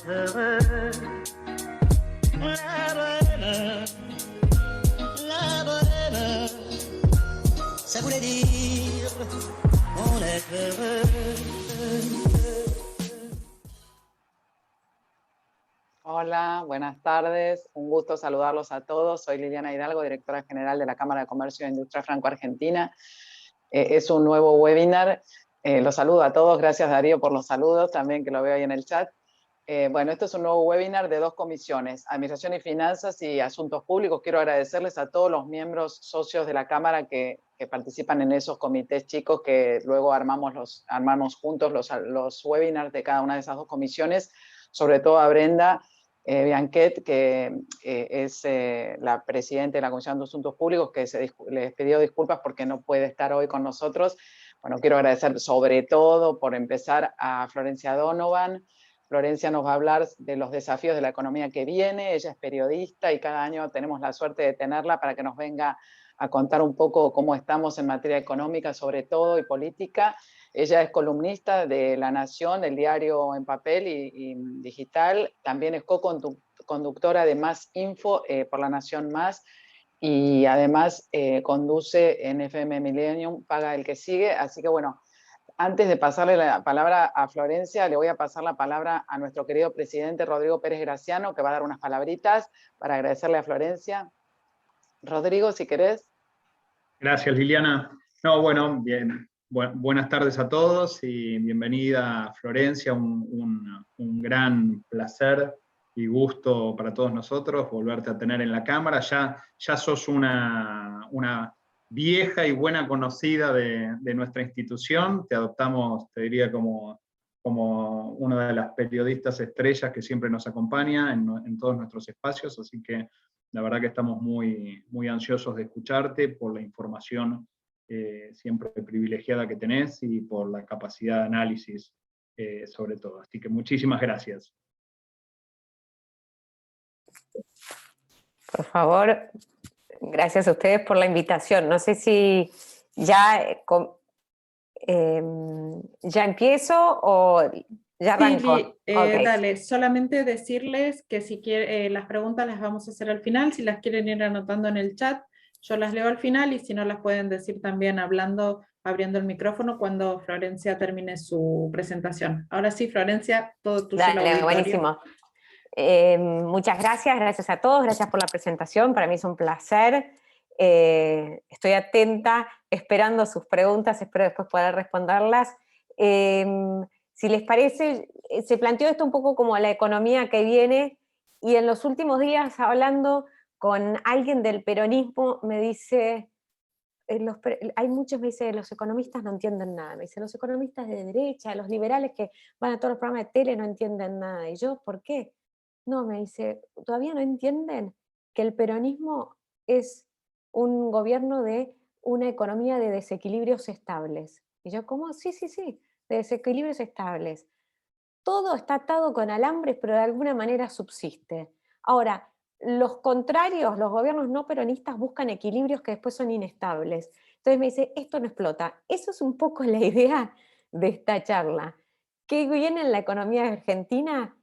Ça voulait dire on est heureux. Hola, buenas tardes. Un gusto saludarlos a todos. Soy Liliana Hidalgo, directora general de la Cámara de Comercio e Industria Franco-Argentina. Es un nuevo webinar. Los saludo a todos. Gracias, Darío, por los saludos, también que lo veo ahí en el chat. Bueno, este es un nuevo webinar de dos comisiones, Administración y Finanzas y Asuntos Públicos. Quiero agradecerles a todos los miembros socios de la Cámara que participan en esos comités chicos que luego armamos juntos los webinars de cada una de esas dos comisiones, sobre todo a Brenda Bianquet, que es la presidenta de la Comisión de Asuntos Públicos, que les pidió disculpas porque no puede estar hoy con nosotros. Bueno, quiero agradecer sobre todo, por empezar, a Florencia Donovan. Florencia nos va a hablar de los desafíos de la economía que viene. Ella es periodista y cada año tenemos la suerte de tenerla para que nos venga a contar un poco cómo estamos en materia económica, sobre todo, y política. Ella es columnista de La Nación, del diario en papel y digital. También es co-conductora de Más Info por La Nación Más. Y además conduce en FM Millennium, Paga el que sigue. Así que bueno, antes de pasarle la palabra a Florencia, le voy a pasar la palabra a nuestro querido presidente Rodrigo Pérez Graciano, que va a dar unas palabritas para agradecerle a Florencia. Rodrigo, si querés. Gracias, Liliana. No, bueno, bien. Buenas tardes a todos y bienvenida, Florencia. Un gran placer y gusto para todos nosotros volverte a tener en la Cámara. Ya sos una vieja y buena conocida de nuestra institución. Te adoptamos, te diría, como una de las periodistas estrellas que siempre nos acompaña en todos nuestros espacios, así que la verdad que estamos muy ansiosos de escucharte por la información siempre privilegiada que tenés y por la capacidad de análisis sobre todo. Así que muchísimas gracias. Por favor, gracias a ustedes por la invitación. No sé si ya empiezo o ya arranco. Sí, Okay. Dale, solamente decirles que si las preguntas las vamos a hacer al final, si las quieren ir anotando en el chat, yo las leo al final y si no las pueden decir también hablando, abriendo el micrófono cuando Florencia termine su presentación. Ahora sí, Florencia, todo tuyo. Dale, buenísimo. Muchas gracias a todos, gracias por la presentación, para mí es un placer. Estoy atenta, esperando sus preguntas, espero después poder responderlas. Si les parece, se planteó esto un poco como la economía que viene, y en los últimos días, hablando con alguien del peronismo, me dice, hay muchos, me dice, los economistas no entienden nada, me dice, los economistas de derecha, los liberales que van a todos los programas de tele no entienden nada, y yo, ¿por qué? No, me dice, ¿todavía no entienden que el peronismo es un gobierno de una economía de desequilibrios estables? Y yo, ¿cómo? Sí, de desequilibrios estables. Todo está atado con alambres, pero de alguna manera subsiste. Ahora, los contrarios, los gobiernos no peronistas, buscan equilibrios que después son inestables. Entonces me dice, esto no explota. Eso es un poco la idea de esta charla. ¿Qué viene en la economía argentina?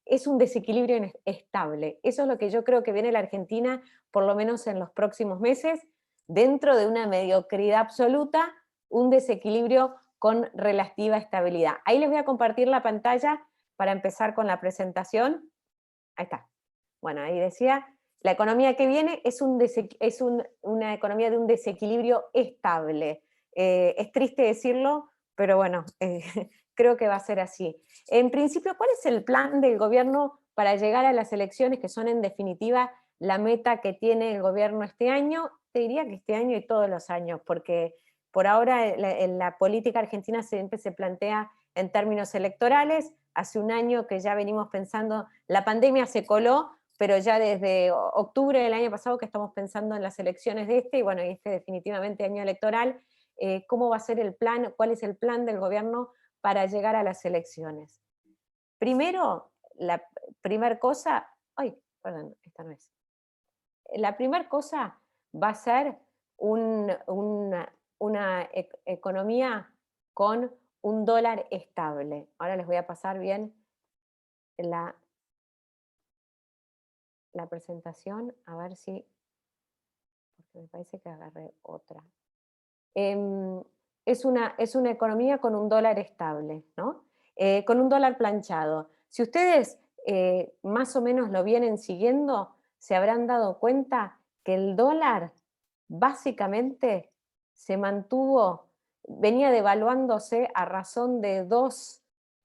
Es un desequilibrio estable. Eso es lo que yo creo que viene la Argentina, por lo menos en los próximos meses, dentro de una mediocridad absoluta, un desequilibrio con relativa estabilidad. Ahí les voy a compartir la pantalla para empezar con la presentación. Ahí está. Bueno, ahí decía, la economía que viene es una economía de un desequilibrio estable. Es triste decirlo, pero bueno, creo que va a ser así. En principio, ¿cuál es el plan del gobierno para llegar a las elecciones, que son en definitiva la meta que tiene el gobierno este año? Te diría que este año y todos los años, porque por ahora en la política argentina siempre se plantea en términos electorales. Hace un año que ya venimos pensando, la pandemia se coló, pero ya desde octubre del año pasado que estamos pensando en las elecciones de y bueno, este definitivamente año electoral. ¿Cómo va a ser el plan? ¿Cuál es el plan del gobierno para llegar a las elecciones? Primero, la primera cosa, perdón, esta no es. La primera cosa va a ser una economía con un dólar estable. Ahora les voy a pasar bien la presentación, a ver si, porque me parece que agarré otra. Es una economía con un dólar estable, ¿no? Con un dólar planchado. Si ustedes más o menos lo vienen siguiendo, se habrán dado cuenta que el dólar básicamente se mantuvo, venía devaluándose a razón de 2%,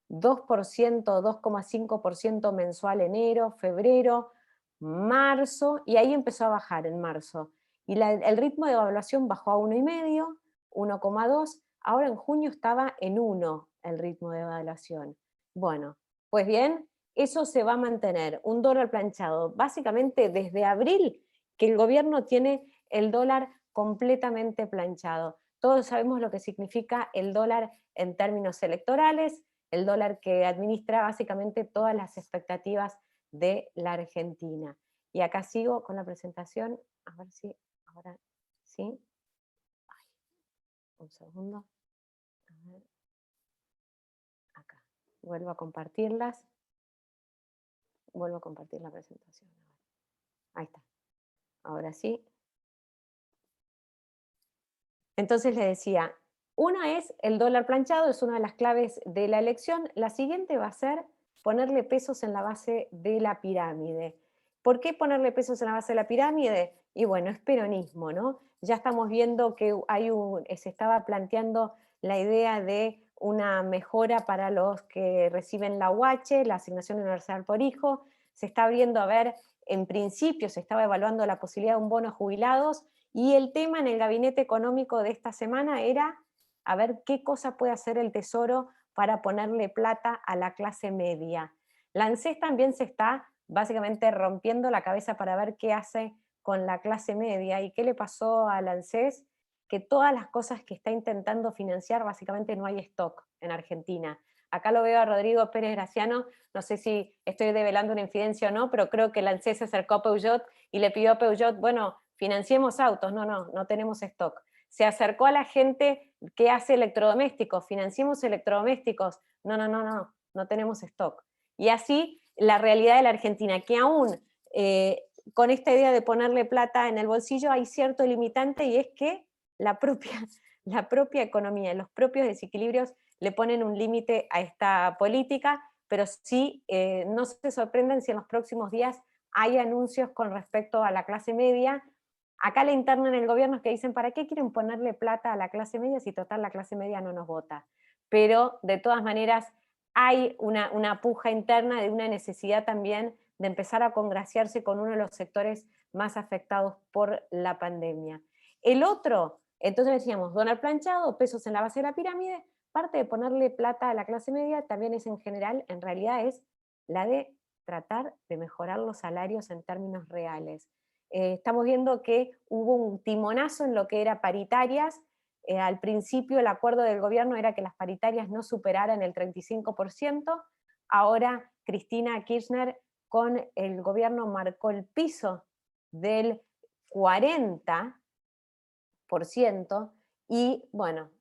2,5% mensual enero, febrero, marzo, y ahí empezó a bajar en marzo. Y el ritmo de devaluación bajó a 1,5, 1,2, ahora en junio estaba en 1 el ritmo de devaluación. Bueno, pues bien, eso se va a mantener, un dólar planchado, básicamente desde abril que el gobierno tiene el dólar completamente planchado. Todos sabemos lo que significa el dólar en términos electorales, el dólar que administra básicamente todas las expectativas de la Argentina. Y acá sigo con la presentación, a ver si ahora sí. Ay, un segundo. A ver. Acá. Vuelvo a compartirlas. Vuelvo a compartir la presentación. Ahí está. Ahora sí. Entonces le decía, una es el dólar planchado, es una de las claves de la elección. La siguiente va a ser ponerle pesos en la base de la pirámide. ¿Por qué ponerle pesos en la base de la pirámide? Y bueno, es peronismo, ¿no? Ya estamos viendo que se estaba planteando la idea de una mejora para los que reciben la UH, la Asignación Universal por Hijo. Se está viendo, a ver, en principio se estaba evaluando la posibilidad de un bono a jubilados, y el tema en el gabinete económico de esta semana era a ver qué cosa puede hacer el Tesoro para ponerle plata a la clase media. La ANSES también se está básicamente rompiendo la cabeza para ver qué hace con la clase media. ¿Y qué le pasó a la ANSES? Que todas las cosas que está intentando financiar, básicamente no hay stock en Argentina. Acá lo veo a Rodrigo Pérez Graciano, no sé si estoy develando una infidencia o no, pero creo que la ANSES se acercó a Peugeot y le pidió a Peugeot, bueno, financiemos autos, no tenemos stock. Se acercó a la gente que hace electrodomésticos, financiemos electrodomésticos, no tenemos stock. Y así la realidad de la Argentina, que aún con esta idea de ponerle plata en el bolsillo hay cierto limitante, y es que la propia economía, los propios desequilibrios le ponen un límite a esta política, pero sí no se sorprendan si en los próximos días hay anuncios con respecto a la clase media. Acá la interna en el gobierno es que dicen, ¿para qué quieren ponerle plata a la clase media si total la clase media no nos vota? Pero de todas maneras hay una puja interna de una necesidad también de empezar a congraciarse con uno de los sectores más afectados por la pandemia. El otro, entonces decíamos, dólar planchado, pesos en la base de la pirámide, parte de ponerle plata a la clase media también es en general, en realidad es la de tratar de mejorar los salarios en términos reales. Estamos viendo que hubo un timonazo en lo que era paritarias. Al principio el acuerdo del gobierno era que las paritarias no superaran el 35%, ahora Cristina Kirchner con el gobierno marcó el piso del 40%, y bueno,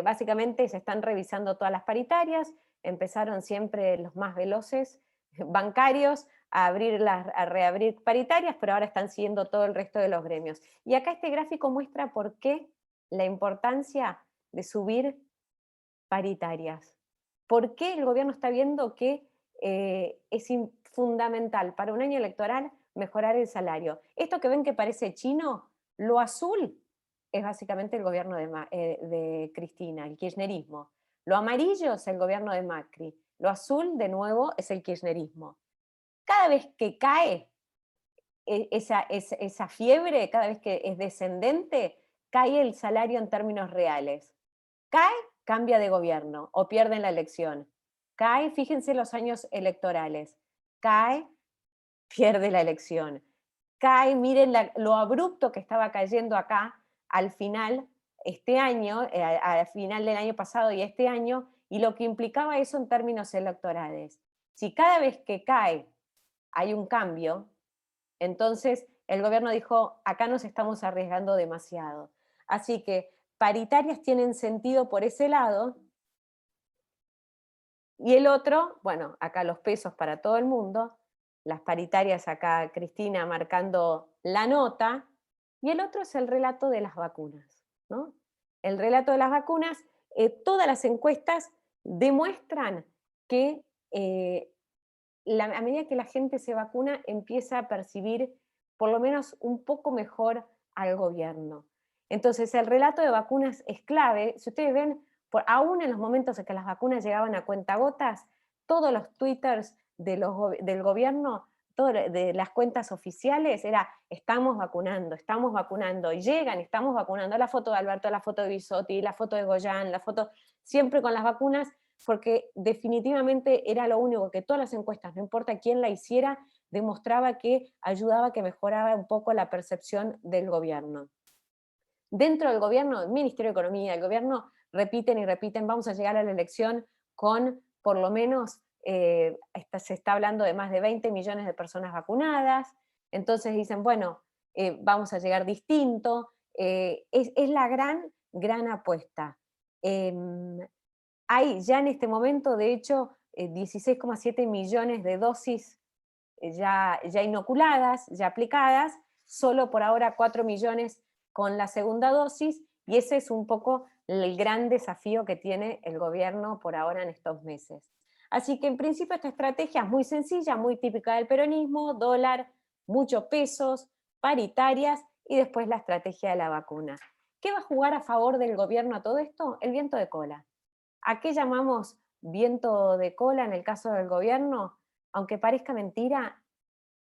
básicamente se están revisando todas las paritarias, empezaron siempre los más veloces, bancarios, a reabrir paritarias, pero ahora están siguiendo todo el resto de los gremios. Y acá este gráfico muestra por qué la importancia de subir paritarias. ¿Por qué el gobierno está viendo que es fundamental para un año electoral mejorar el salario? Esto que ven que parece chino, lo azul es básicamente el gobierno de Cristina, el kirchnerismo. Lo amarillo es el gobierno de Macri. Lo azul, de nuevo, es el kirchnerismo. Cada vez que cae esa fiebre, cada vez que es descendente, cae el salario en términos reales. Cae, cambia de gobierno o pierden la elección. Cae, fíjense los años electorales. Cae, pierde la elección. Cae, miren lo abrupto que estaba cayendo acá al final, este año, al final del año pasado y este año, y lo que implicaba eso en términos electorales. Si cada vez que cae hay un cambio, entonces el gobierno dijo, acá nos estamos arriesgando demasiado. Así que paritarias tienen sentido por ese lado, Y el otro, bueno, acá los pesos para todo el mundo, las paritarias acá Cristina marcando la nota, y el otro es el relato de las vacunas, ¿no? El relato de las vacunas, todas las encuestas demuestran que a medida que la gente se vacuna empieza a percibir por lo menos un poco mejor al gobierno. Entonces el relato de vacunas es clave. Si ustedes ven, aún en los momentos en que las vacunas llegaban a cuentagotas, todos los twitters del gobierno, de las cuentas oficiales, era estamos vacunando, y llegan, estamos vacunando, la foto de Alberto, la foto de Bisotti, la foto de Goyan, la foto, siempre con las vacunas, porque definitivamente era lo único que todas las encuestas, no importa quién la hiciera, demostraba que ayudaba, que mejoraba un poco la percepción del gobierno. Dentro del gobierno, el Ministerio de Economía, el gobierno repiten y repiten, vamos a llegar a la elección con por lo menos, se está hablando de más de 20 millones de personas vacunadas, entonces dicen, bueno, vamos a llegar distinto, es la gran apuesta. Hay ya en este momento, de hecho, 16,7 millones de dosis ya inoculadas, ya aplicadas, solo por ahora 4 millones con la segunda dosis, y ese es un poco el gran desafío que tiene el gobierno por ahora en estos meses. Así que en principio esta estrategia es muy sencilla, muy típica del peronismo: dólar, muchos pesos, paritarias, y después la estrategia de la vacuna. ¿Qué va a jugar a favor del gobierno a todo esto? El viento de cola. ¿A qué llamamos viento de cola en el caso del gobierno? Aunque parezca mentira,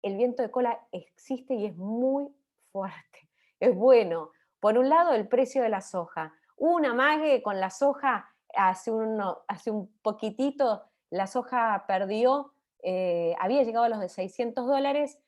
el viento de cola existe y es muy fuerte, es bueno. Por un lado, el precio de la soja. Hubo un amague con la soja hace un poquitito, la soja perdió, había llegado a los de $600,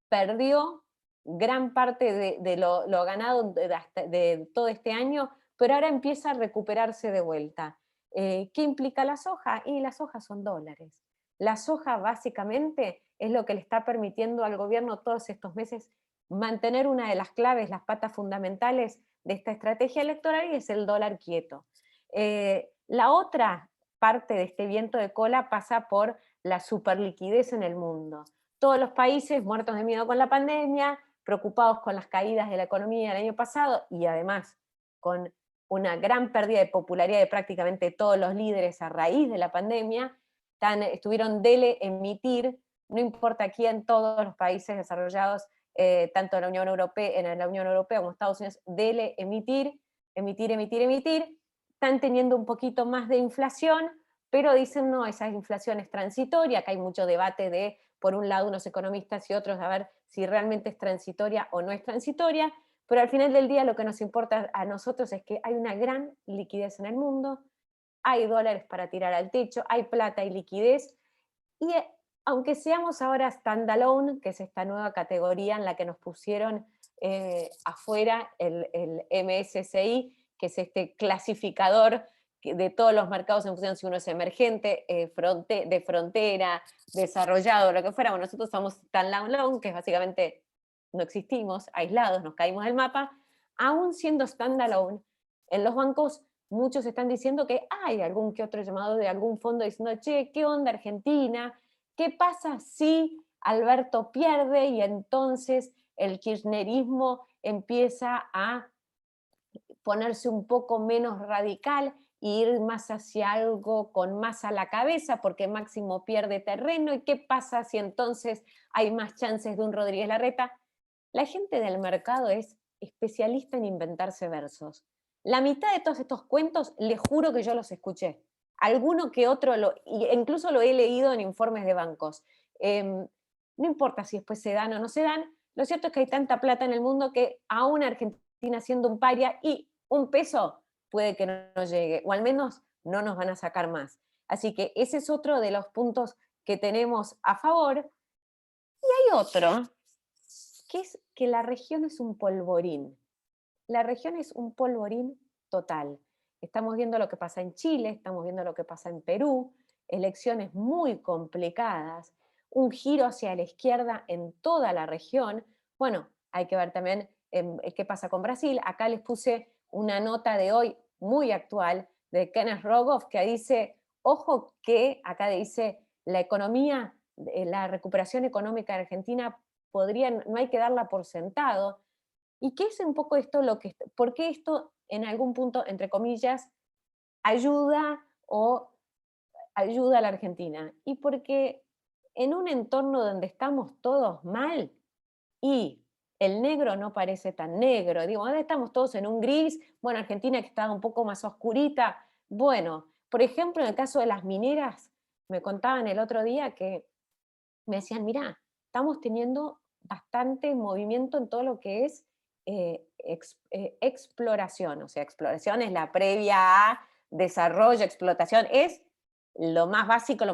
perdió gran parte de lo ganado de todo este año, pero ahora empieza a recuperarse de vuelta. ¿Qué implica la soja? Y las sojas son dólares. La soja básicamente es lo que le está permitiendo al gobierno todos estos meses mantener una de las claves, las patas fundamentales de esta estrategia electoral, y es el dólar quieto. La otra parte de este viento de cola pasa por la superliquidez en el mundo. Todos los países muertos de miedo con la pandemia, preocupados con las caídas de la economía del año pasado, y además con una gran pérdida de popularidad de prácticamente todos los líderes a raíz de la pandemia, estuvieron de emitir, no importa quién, todos los países desarrollados, tanto en la Unión Europea como Estados Unidos, de emitir, están teniendo un poquito más de inflación, pero dicen no, esa inflación es transitoria. Acá hay mucho debate de, por un lado, unos economistas y otros, a ver si realmente es transitoria o no es transitoria, pero al final del día lo que nos importa a nosotros es que hay una gran liquidez en el mundo, hay dólares para tirar al techo, hay plata y liquidez, y aunque seamos ahora standalone, que es esta nueva categoría en la que nos pusieron afuera el MSCI, que es este clasificador de todos los mercados en función si uno es emergente, de frontera, desarrollado, lo que fuera. Bueno, nosotros somos standalone, que es básicamente no existimos, aislados, nos caímos del mapa. Aún siendo standalone, en los bancos muchos están diciendo que hay algún que otro llamado de algún fondo diciendo, che, ¿qué onda Argentina? ¿Qué pasa si Alberto pierde y entonces el kirchnerismo empieza a ponerse un poco menos radical e ir más hacia algo con más a la cabeza porque Máximo pierde terreno? ¿Y qué pasa si entonces hay más chances de un Rodríguez Larreta? La gente del mercado es especialista en inventarse versos. La mitad de todos estos cuentos, les juro que yo los escuché. Alguno que otro, incluso lo he leído en informes de bancos. No importa si después se dan o no se dan, lo cierto es que hay tanta plata en el mundo que aún Argentina siendo un paria y un peso puede que no llegue, o al menos no nos van a sacar más. Así que ese es otro de los puntos que tenemos a favor. Y hay otro, que es que la región es un polvorín. La región es un polvorín total. Estamos viendo lo que pasa en Chile, estamos viendo lo que pasa en Perú, elecciones muy complicadas, un giro hacia la izquierda en toda la región. Bueno, hay que ver también qué pasa con Brasil. Acá les puse una nota de hoy muy actual de Kenneth Rogoff que dice, ojo que acá dice, la economía, la recuperación económica de Argentina no hay que darla por sentado, y que es un poco esto ¿por qué esto en algún punto, entre comillas, ayuda a la Argentina? Y porque en un entorno donde estamos todos mal, y el negro no parece tan negro, digo, ahora estamos todos en un gris, bueno, Argentina que está un poco más oscurita, bueno, por ejemplo, en el caso de las mineras, me contaban el otro día que me decían, mirá, estamos teniendo bastante movimiento en todo lo que es exploración, o sea, exploración es la previa a desarrollo, explotación, es lo más básico,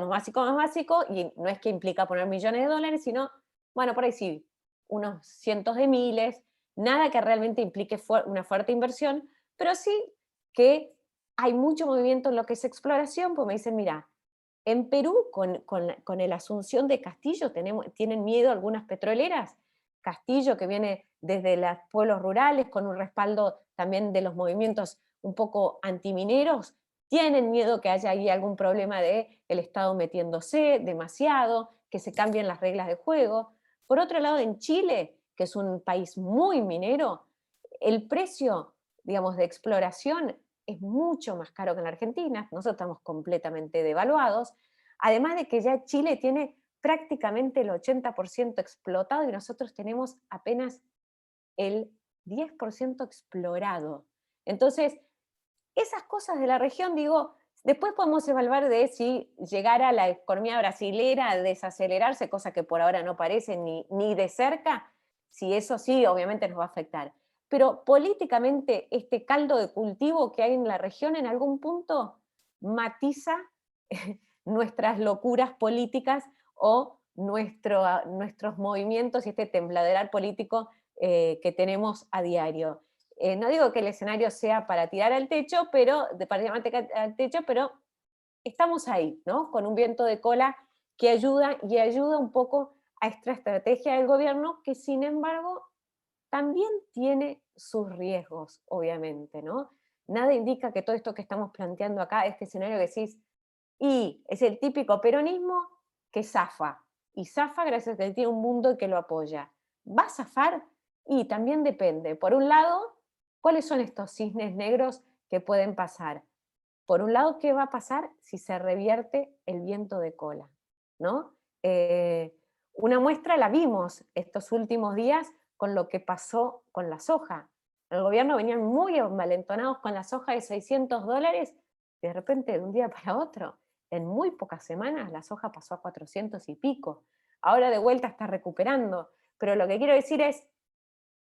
y no es que implica poner millones de dólares, sino, bueno, por ahí sí, unos cientos de miles, nada que realmente implique una fuerte inversión, pero sí que hay mucho movimiento en lo que es exploración, pues me dicen, mira, en Perú, con la asunción de Castillo, tienen miedo algunas petroleras. Castillo, que viene desde los pueblos rurales, con un respaldo también de los movimientos un poco antimineros, tienen miedo que haya ahí algún problema de el Estado metiéndose demasiado, que se cambien las reglas de juego. Por otro lado, en Chile, que es un país muy minero, el precio, digamos, de exploración es mucho más caro que en la Argentina, nosotros estamos completamente devaluados, además de que ya Chile tiene prácticamente el 80% explotado y nosotros tenemos apenas el 10% explorado. Entonces, esas cosas de la región, digo, después podemos evaluar de si llegara la economía brasilera a desacelerarse, cosa que por ahora no parece ni de cerca, si eso sí, obviamente nos va a afectar. Pero políticamente este caldo de cultivo que hay en la región en algún punto matiza nuestras locuras políticas o nuestros movimientos y este tembladeral político que tenemos a diario. No digo que el escenario sea para tirar al techo, pero estamos ahí, ¿no? Con un viento de cola que ayuda un poco a esta estrategia del gobierno, que sin embargo también tiene sus riesgos, obviamente, ¿no? Nada indica que todo esto que estamos planteando acá, este escenario que decís, y es el típico peronismo que zafa, y zafa gracias a que tiene un mundo que lo apoya. ¿Va a zafar? Y también depende. Por un lado, ¿cuáles son estos cisnes negros que pueden pasar? Por un lado, ¿qué va a pasar si se revierte el viento de cola? ¿No? Una muestra la vimos estos últimos días con lo que pasó con la soja. El gobierno venían muy envalentonados con la soja de $600, y de repente de un día para otro, en muy pocas semanas, la soja pasó a 400 y pico. Ahora de vuelta está recuperando. Pero lo que quiero decir es,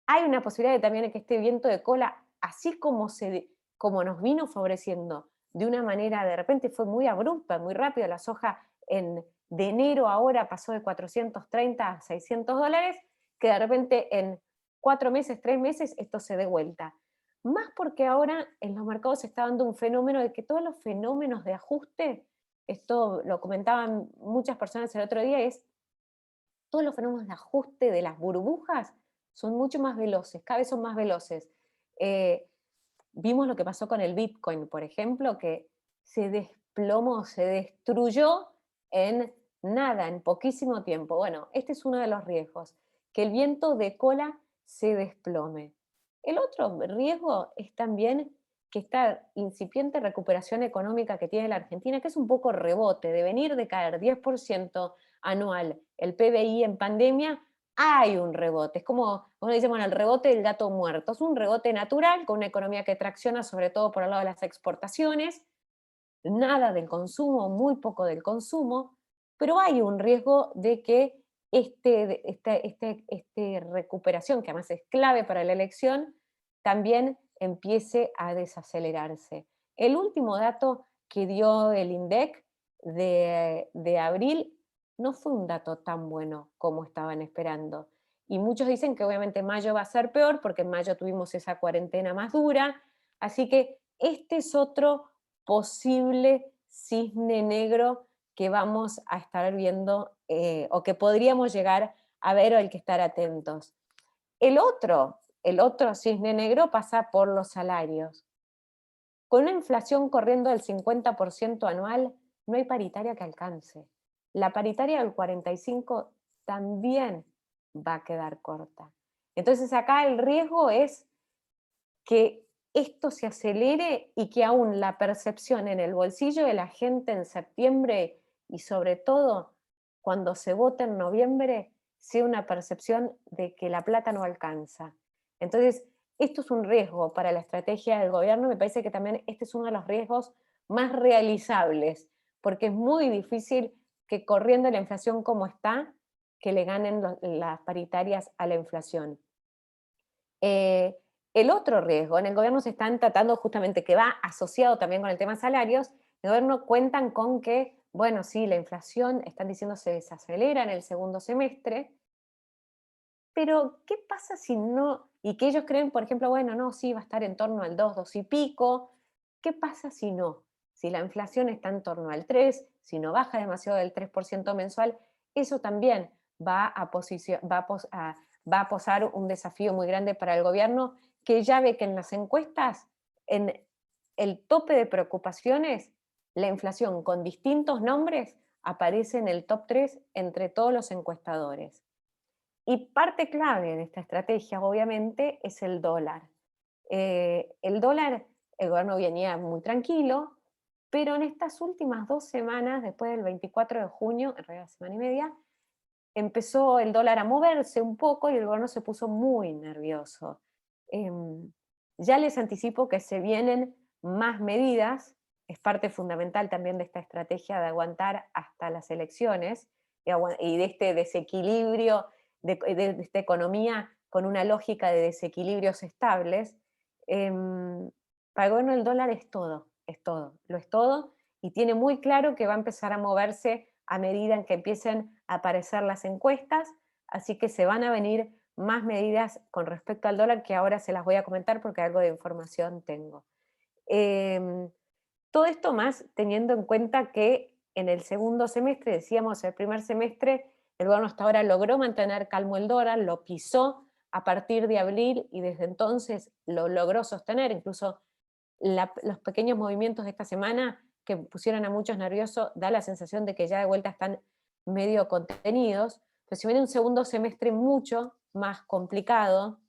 hay una posibilidad de también que este viento de cola, así como nos vino favoreciendo de una manera, de repente fue muy abrupta, muy rápido, la soja de enero ahora pasó de 430 a $600, que de repente en 4 meses, 3 meses, esto se dé vuelta. Más porque ahora en los mercados se está dando un fenómeno de que todos los fenómenos de ajuste, esto lo comentaban muchas personas el otro día, es todos los fenómenos de ajuste de las burbujas son mucho más veloces, cada vez son más veloces. Vimos lo que pasó con el Bitcoin, por ejemplo, que se desplomó, se destruyó en nada, en poquísimo tiempo. Bueno, este es uno de los riesgos, que el viento de cola se desplome. El otro riesgo es también que esta incipiente recuperación económica que tiene la Argentina, que es un poco rebote, de venir de caer 10% anual el PBI en pandemia, hay un rebote. Es como uno dice, bueno, el rebote del gato muerto. Es un rebote natural con una economía que tracciona sobre todo por el lado de las exportaciones, nada del consumo, muy poco del consumo, pero hay un riesgo de que esta recuperación, que además es clave para la elección, también empiece a desacelerarse. El último dato que dio el INDEC de abril no fue un dato tan bueno como estaban esperando. Y muchos dicen que obviamente mayo va a ser peor, porque en mayo tuvimos esa cuarentena más dura, así que este es otro posible cisne negro que vamos a estar viendo o que podríamos llegar a ver o hay que estar atentos. El otro cisne negro pasa por los salarios. Con una inflación corriendo del 50% anual, no hay paritaria que alcance. La paritaria del 45 también va a quedar corta. Entonces acá el riesgo es que esto se acelere y que aún la percepción en el bolsillo de la gente en septiembre y sobre todo cuando se vote en noviembre sea una percepción de que la plata no alcanza. Entonces, esto es un riesgo para la estrategia del gobierno. Me parece que también este es uno de los riesgos más realizables, porque es muy difícil que corriendo la inflación como está, que le ganen las paritarias a la inflación. El otro riesgo, en el gobierno se están tratando justamente, que va asociado también con el tema salarios, el gobierno cuentan con que, bueno, sí, la inflación, están diciendo, se desacelera en el segundo semestre, pero ¿qué pasa si no? Y que ellos creen, por ejemplo, bueno, no, sí, va a estar en torno al 2, 2 y pico. ¿Qué pasa si no? Si la inflación está en torno al 3, si no baja demasiado del 3% mensual, eso también va a posar un desafío muy grande para el gobierno, que ya ve que en las encuestas, en el tope de preocupaciones, la inflación con distintos nombres aparece en el top 3 entre todos los encuestadores. Y parte clave de esta estrategia, obviamente, es el dólar. El dólar, el gobierno venía muy tranquilo, pero en estas últimas 2 semanas, después del 24 de junio, en realidad semana y media, empezó el dólar a moverse un poco y el gobierno se puso muy nervioso. Ya les anticipo que se vienen más medidas, es parte fundamental también de esta estrategia de aguantar hasta las elecciones y de este desequilibrio de esta economía con una lógica de desequilibrios estables. Para el gobierno el dólar es todo, lo es todo, y tiene muy claro que va a empezar a moverse a medida en que empiecen a aparecer las encuestas, así que se van a venir más medidas con respecto al dólar que ahora se las voy a comentar porque algo de información tengo. Todo esto más teniendo en cuenta que en el segundo semestre, decíamos el primer semestre, el gobierno hasta ahora logró mantener calmo el dólar, lo pisó a partir de abril y desde entonces lo logró sostener, incluso los pequeños movimientos de esta semana que pusieron a muchos nerviosos, da la sensación de que ya de vuelta están medio contenidos, pero si viene un segundo semestre mucho más complicado,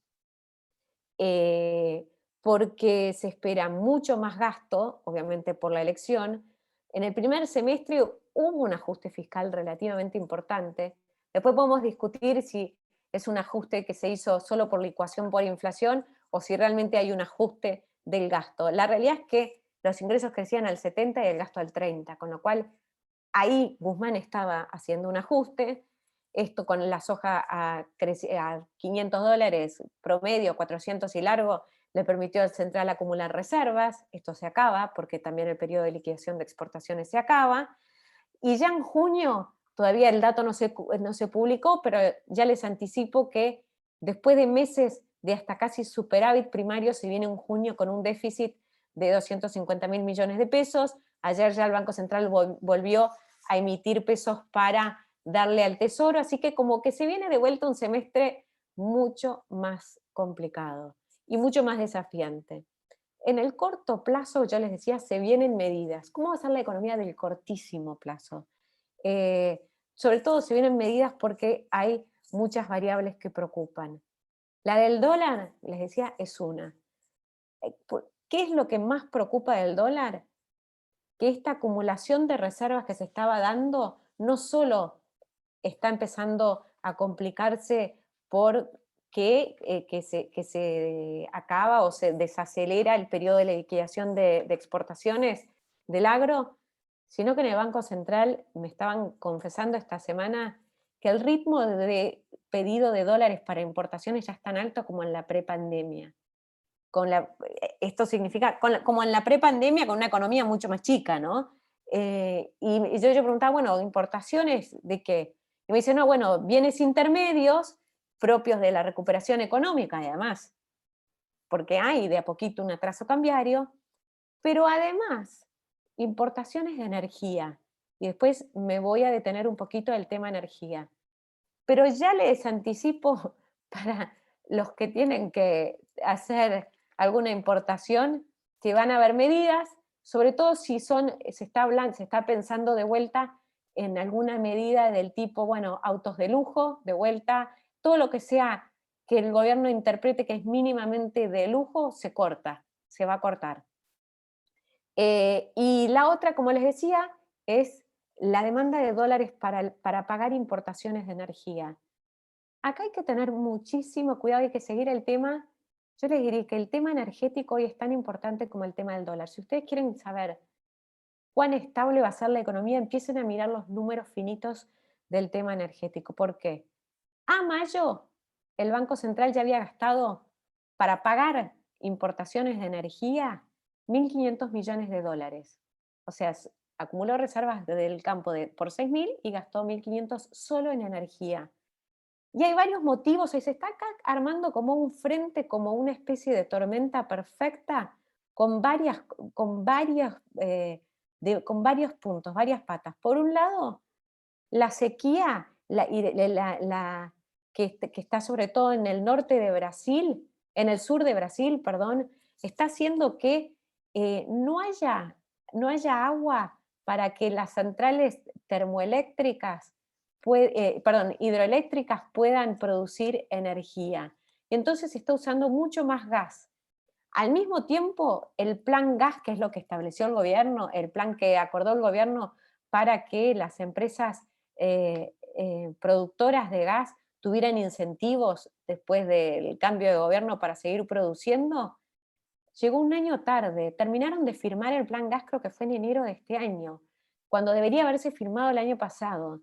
porque se espera mucho más gasto, obviamente por la elección. En el primer semestre hubo un ajuste fiscal relativamente importante. Después podemos discutir si es un ajuste que se hizo solo por licuación por inflación o si realmente hay un ajuste del gasto. La realidad es que los ingresos crecían al 70 y el gasto al 30, con lo cual ahí Guzmán estaba haciendo un ajuste, esto con la soja a $500 promedio, 400 y largo, le permitió al central acumular reservas, esto se acaba porque también el periodo de liquidación de exportaciones se acaba, y ya en junio, todavía el dato no se publicó, pero ya les anticipo que después de meses de hasta casi superávit primario, se viene un junio con un déficit de 250.000 millones de pesos. Ayer ya el Banco Central volvió a emitir pesos para darle al Tesoro, así que como que se viene de vuelta un semestre mucho más complicado y mucho más desafiante. En el corto plazo, ya les decía, se vienen medidas. ¿Cómo va a ser la economía del cortísimo plazo? Sobre todo se vienen medidas porque hay muchas variables que preocupan. La del dólar, les decía, es una. ¿Qué es lo que más preocupa del dólar? Que esta acumulación de reservas que se estaba dando no solo está empezando a complicarse porque se acaba o se desacelera el periodo de liquidación de exportaciones del agro, sino que en el Banco Central me estaban confesando esta semana que el ritmo de pedido de dólares para importaciones ya es tan alto como en la prepandemia. Esto significa, como en la prepandemia, con una economía mucho más chica, ¿no? Y yo preguntaba, bueno, ¿importaciones de qué? Y me dice, no, bueno, bienes intermedios propios de la recuperación económica, además, porque hay de a poquito un atraso cambiario, pero además, importaciones de energía. Y después me voy a detener un poquito del tema energía. Pero ya les anticipo para los que tienen que hacer alguna importación, que van a haber medidas, sobre todo si se está pensando de vuelta en alguna medida del tipo, bueno, autos de lujo, de vuelta, todo lo que sea que el gobierno interprete que es mínimamente de lujo, se corta, se va a cortar. Y la otra, como les decía, es la demanda de dólares para pagar importaciones de energía. Acá hay que tener muchísimo cuidado, hay que seguir el tema. Yo les diría que el tema energético hoy es tan importante como el tema del dólar. Si ustedes quieren saber cuán estable va a ser la economía, empiecen a mirar los números finitos del tema energético. ¿Por qué? A mayo, el Banco Central ya había gastado para pagar importaciones de energía 1.500 millones de dólares. O sea, acumuló reservas del campo por 6.000 y gastó 1.500 solo en energía. Y hay varios motivos, y se está acá armando como un frente, como una especie de tormenta perfecta, con varios puntos, varias patas. Por un lado, la sequía que está sobre todo en el norte de Brasil, en el sur de Brasil, perdón, está haciendo que no haya agua para que las centrales termoeléctricas, hidroeléctricas puedan producir energía. Y entonces se está usando mucho más gas. Al mismo tiempo, el plan gas, que es lo que estableció el gobierno, el plan que acordó el gobierno para que las empresas productoras de gas tuvieran incentivos después del cambio de gobierno para seguir produciendo, llegó un año tarde. Terminaron de firmar el plan gas, creo que fue en enero de este año, cuando debería haberse firmado el año pasado.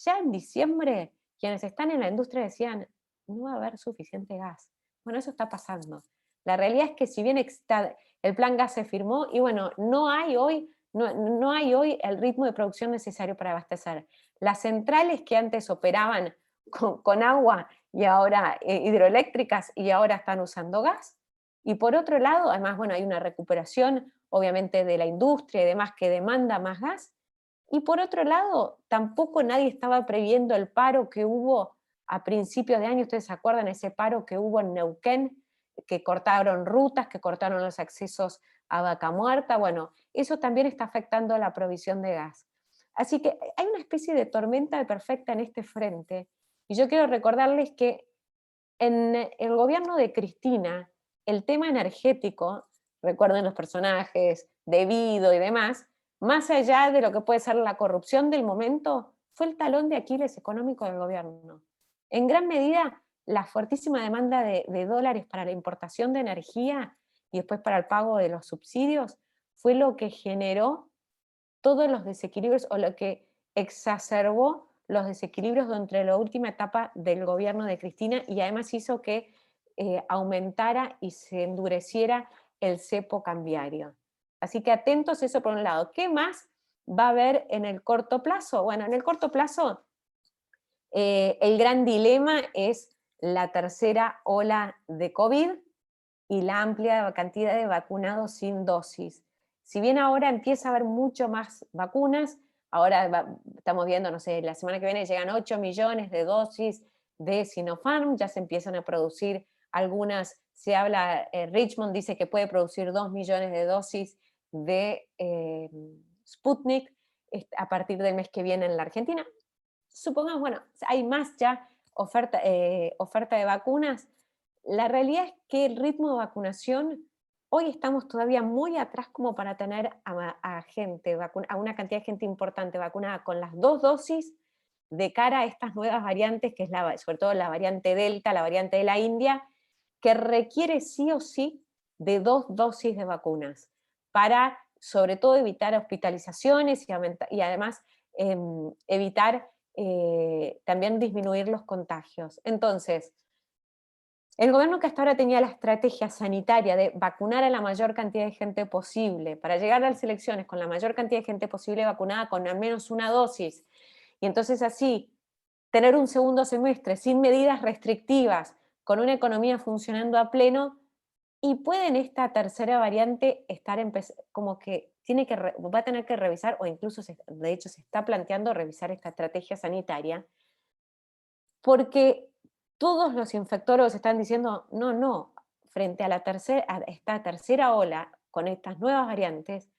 Ya en diciembre, quienes están en la industria decían, no va a haber suficiente gas. Bueno, eso está pasando. La realidad es que si bien el plan gas se firmó, y bueno, no hay hoy el ritmo de producción necesario para abastecer. Las centrales que antes operaban con agua y ahora hidroeléctricas y ahora están usando gas. Y por otro lado, además, bueno, hay una recuperación obviamente de la industria y demás que demanda más gas. Y por otro lado, tampoco nadie estaba previendo el paro que hubo a principios de año. Ustedes se acuerdan ese paro que hubo en Neuquén, que cortaron rutas, que cortaron los accesos a Vaca Muerta. Bueno, eso también está afectando la provisión de gas. Así que hay una especie de tormenta perfecta en este frente. Y yo quiero recordarles que en el gobierno de Cristina, el tema energético, recuerden los personajes, Debido y demás, más allá de lo que puede ser la corrupción del momento, fue el talón de Aquiles económico del gobierno. En gran medida, la fuertísima demanda de dólares para la importación de energía y después para el pago de los subsidios fue lo que generó todos los desequilibrios o lo que exacerbó los desequilibrios entre la última etapa del gobierno de Cristina y además hizo que aumentara y se endureciera el cepo cambiario. Así que atentos a eso por un lado. ¿Qué más va a haber en el corto plazo? Bueno, en el corto plazo el gran dilema es la tercera ola de COVID y la amplia cantidad de vacunados sin dosis. Si bien ahora empieza a haber mucho más vacunas, ahora estamos viendo, no sé, la semana que viene llegan 8 millones de dosis de Sinopharm, ya se empiezan a producir algunas, se habla, Richmond dice que puede producir 2 millones de dosis de Sputnik a partir del mes que viene en la Argentina. Supongamos, bueno, hay más ya oferta de vacunas. La realidad es que el ritmo de vacunación, hoy estamos todavía muy atrás como para tener a una cantidad de gente importante vacunada con las 2 dosis de cara a estas nuevas variantes, que es sobre todo la variante Delta, la variante de la India, que requiere sí o sí de 2 dosis de vacunas para, sobre todo, evitar hospitalizaciones y además evitar también disminuir los contagios. Entonces, el gobierno que hasta ahora tenía la estrategia sanitaria de vacunar a la mayor cantidad de gente posible, para llegar a las elecciones con la mayor cantidad de gente posible vacunada con al menos una dosis, y entonces así tener un segundo semestre sin medidas restrictivas, con una economía funcionando a pleno, y puede en esta tercera variante estar como que va a tener que revisar, o incluso de hecho se está planteando revisar esta estrategia sanitaria, porque todos los infectólogos están diciendo, no, frente a esta tercera ola, con estas nuevas variantes,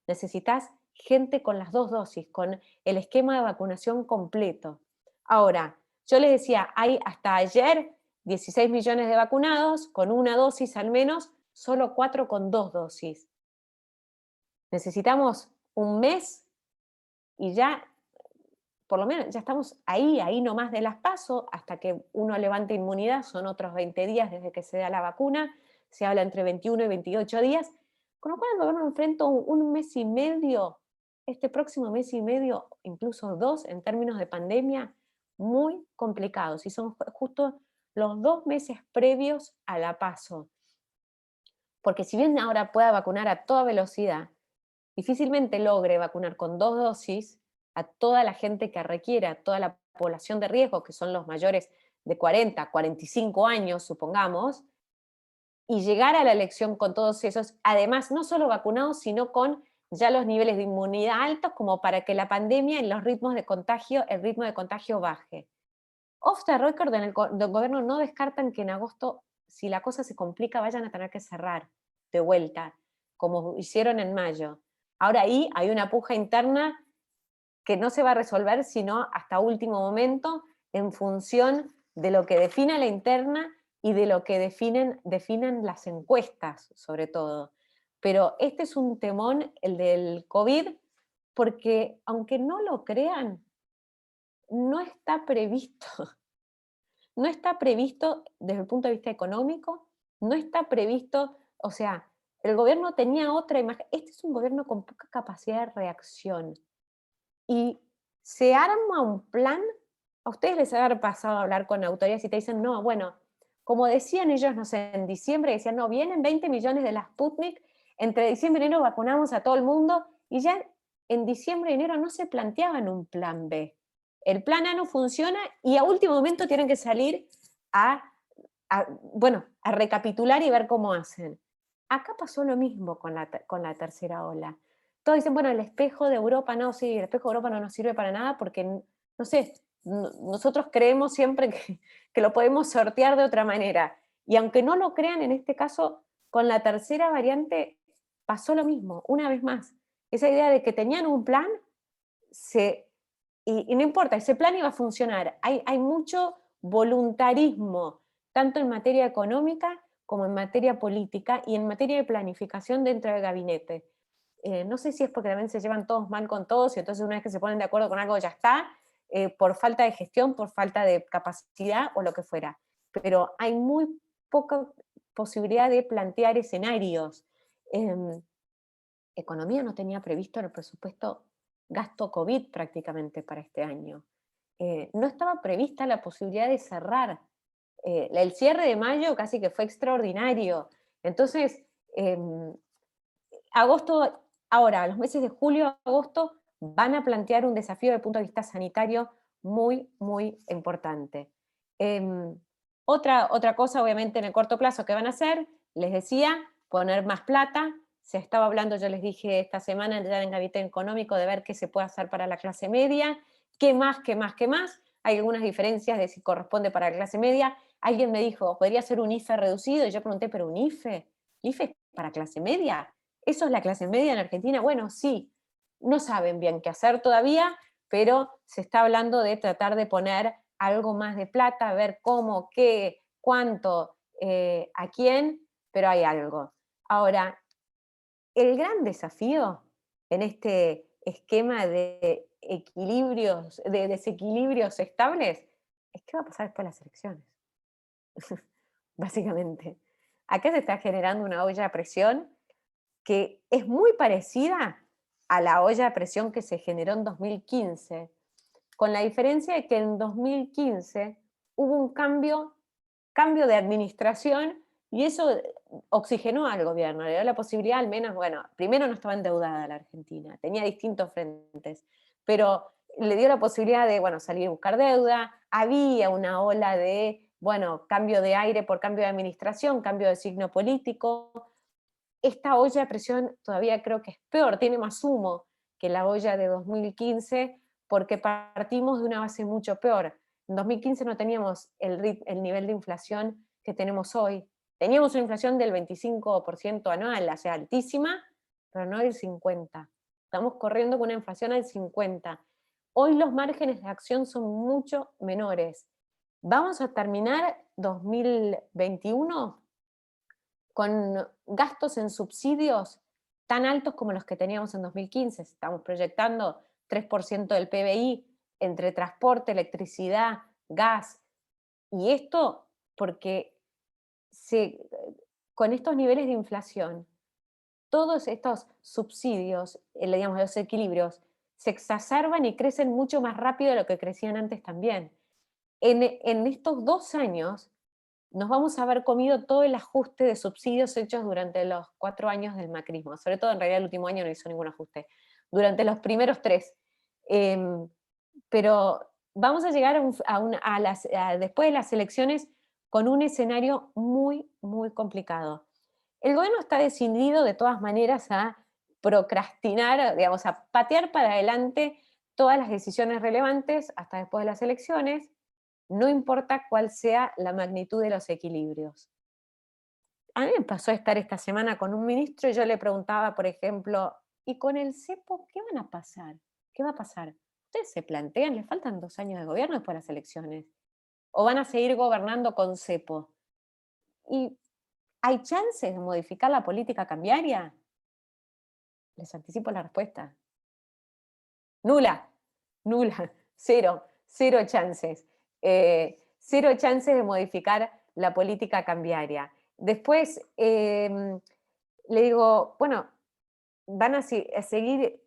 necesitas gente con las 2 dosis, con el esquema de vacunación completo. Ahora, yo les decía, hay hasta ayer 16 millones de vacunados, con una dosis al menos, solo 4 con 2 dosis. Necesitamos un mes y ya, por lo menos, ya estamos ahí nomás de las PASO, hasta que uno levante inmunidad, son otros 20 días desde que se da la vacuna, se habla entre 21 y 28 días, con lo cual el gobierno enfrenta un mes y medio, este próximo mes y medio, incluso 2 en términos de pandemia, muy complicados, y son justo los 2 meses previos a la PASO. Porque si bien ahora pueda vacunar a toda velocidad, difícilmente logre vacunar con 2 dosis a toda la gente que requiera, a toda la población de riesgo, que son los mayores de 40, 45 años, supongamos, y llegar a la elección con todos esos, además, no solo vacunados, sino con ya los niveles de inmunidad altos, como para que la pandemia en los ritmos de contagio, el ritmo de contagio baje. Off the record, del gobierno no descartan que en agosto, si la cosa se complica, vayan a tener que cerrar de vuelta, como hicieron en mayo. Ahora ahí hay una puja interna que no se va a resolver sino hasta último momento, en función de lo que defina la interna y de lo que definen las encuestas, sobre todo. Pero este es un temón, el del COVID, porque aunque no lo crean, no está previsto. No está previsto desde el punto de vista económico, no está previsto, o sea, el gobierno tenía otra imagen. Este es un gobierno con poca capacidad de reacción. Y se arma un plan, a ustedes les ha pasado a hablar con autoridades y te dicen, no, bueno, como decían ellos, no sé, en diciembre, decían, no, vienen 20 millones de la Sputnik, entre diciembre y enero vacunamos a todo el mundo, y ya en diciembre y enero no se planteaban un plan B. El plan A no funciona y a último momento tienen que salir a recapitular y ver cómo hacen. Acá pasó lo mismo con la tercera ola. Todos dicen, bueno, el espejo de Europa, no, sí, el espejo de Europa no nos sirve para nada porque, no sé, nosotros creemos siempre que lo podemos sortear de otra manera. Y aunque no lo crean, en este caso, con la tercera variante pasó lo mismo, una vez más. Esa idea de que tenían un plan, y no importa, ese plan iba a funcionar. Hay mucho voluntarismo, tanto en materia económica como en materia política y en materia de planificación dentro del gabinete. No sé si es porque también se llevan todos mal con todos y entonces una vez que se ponen de acuerdo con algo ya está, por falta de gestión, por falta de capacidad o lo que fuera. Pero hay muy poca posibilidad de plantear escenarios. Economía no tenía previsto en el presupuesto gasto COVID prácticamente para este año. No estaba prevista la posibilidad de cerrar. El cierre de mayo casi que fue extraordinario. Entonces, agosto, ahora, los meses de julio, agosto, van a plantear un desafío desde el punto de vista sanitario muy, muy importante. Otra cosa, obviamente, en el corto plazo que van a hacer, les decía, poner más plata. Se estaba hablando, yo les dije esta semana ya en el Gabinete Económico, de ver qué se puede hacer para la clase media, qué más. Hay algunas diferencias de si corresponde para la clase media. Alguien me dijo, podría ser un IFE reducido, y yo pregunté, ¿pero un IFE? ¿IFE es para clase media? ¿Eso es la clase media en Argentina? Bueno, sí, no saben bien qué hacer todavía, pero se está hablando de tratar de poner algo más de plata, ver cómo, qué, cuánto, a quién, pero hay algo. Ahora, el gran desafío en este esquema de equilibrios, de desequilibrios estables, es qué va a pasar después de las elecciones. Básicamente. Acá se está generando una olla de presión que es muy parecida a la olla de presión que se generó en 2015, con la diferencia de que en 2015 hubo un cambio de administración y eso oxigenó al gobierno, le dio la posibilidad, al menos, bueno, primero no estaba endeudada la Argentina, tenía distintos frentes, pero le dio la posibilidad de, bueno, salir a buscar deuda, había una ola de, bueno, cambio de aire por cambio de administración, cambio de signo político. Esta olla de presión todavía creo que es peor, tiene más humo que la olla de 2015, porque partimos de una base mucho peor. En 2015 no teníamos el nivel de inflación que tenemos hoy. Teníamos una inflación del 25% anual, o sea, altísima, pero no del 50%. Estamos corriendo con una inflación al 50%. Hoy los márgenes de acción son mucho menores. Vamos a terminar 2021 con gastos en subsidios tan altos como los que teníamos en 2015. Estamos proyectando 3% del PBI entre transporte, electricidad, gas. Y esto porque con estos niveles de inflación, todos estos subsidios, digamos, los equilibrios, se exacerban y crecen mucho más rápido de lo que crecían antes también. En estos 2 años nos vamos a haber comido todo el ajuste de subsidios hechos durante los 4 años del macrismo. Sobre todo, en realidad, el último año no hizo ningún ajuste. Durante los primeros 3. Pero vamos a llegar después de las elecciones con un escenario muy, muy complicado. El gobierno está decidido de todas maneras a procrastinar, digamos, a patear para adelante todas las decisiones relevantes hasta después de las elecciones, no importa cuál sea la magnitud de los equilibrios. A mí me pasó estar esta semana con un ministro y yo le preguntaba, por ejemplo, ¿y con el cepo qué van a pasar? ¿Qué va a pasar? ¿Ustedes se plantean, les faltan 2 años de gobierno después de las elecciones? ¿O van a seguir gobernando con cepo? ¿Y hay chances de modificar la política cambiaria? Les anticipo la respuesta. Nula, nula, cero chances. Cero chances de modificar la política cambiaria. Después, le digo, bueno, van a seguir,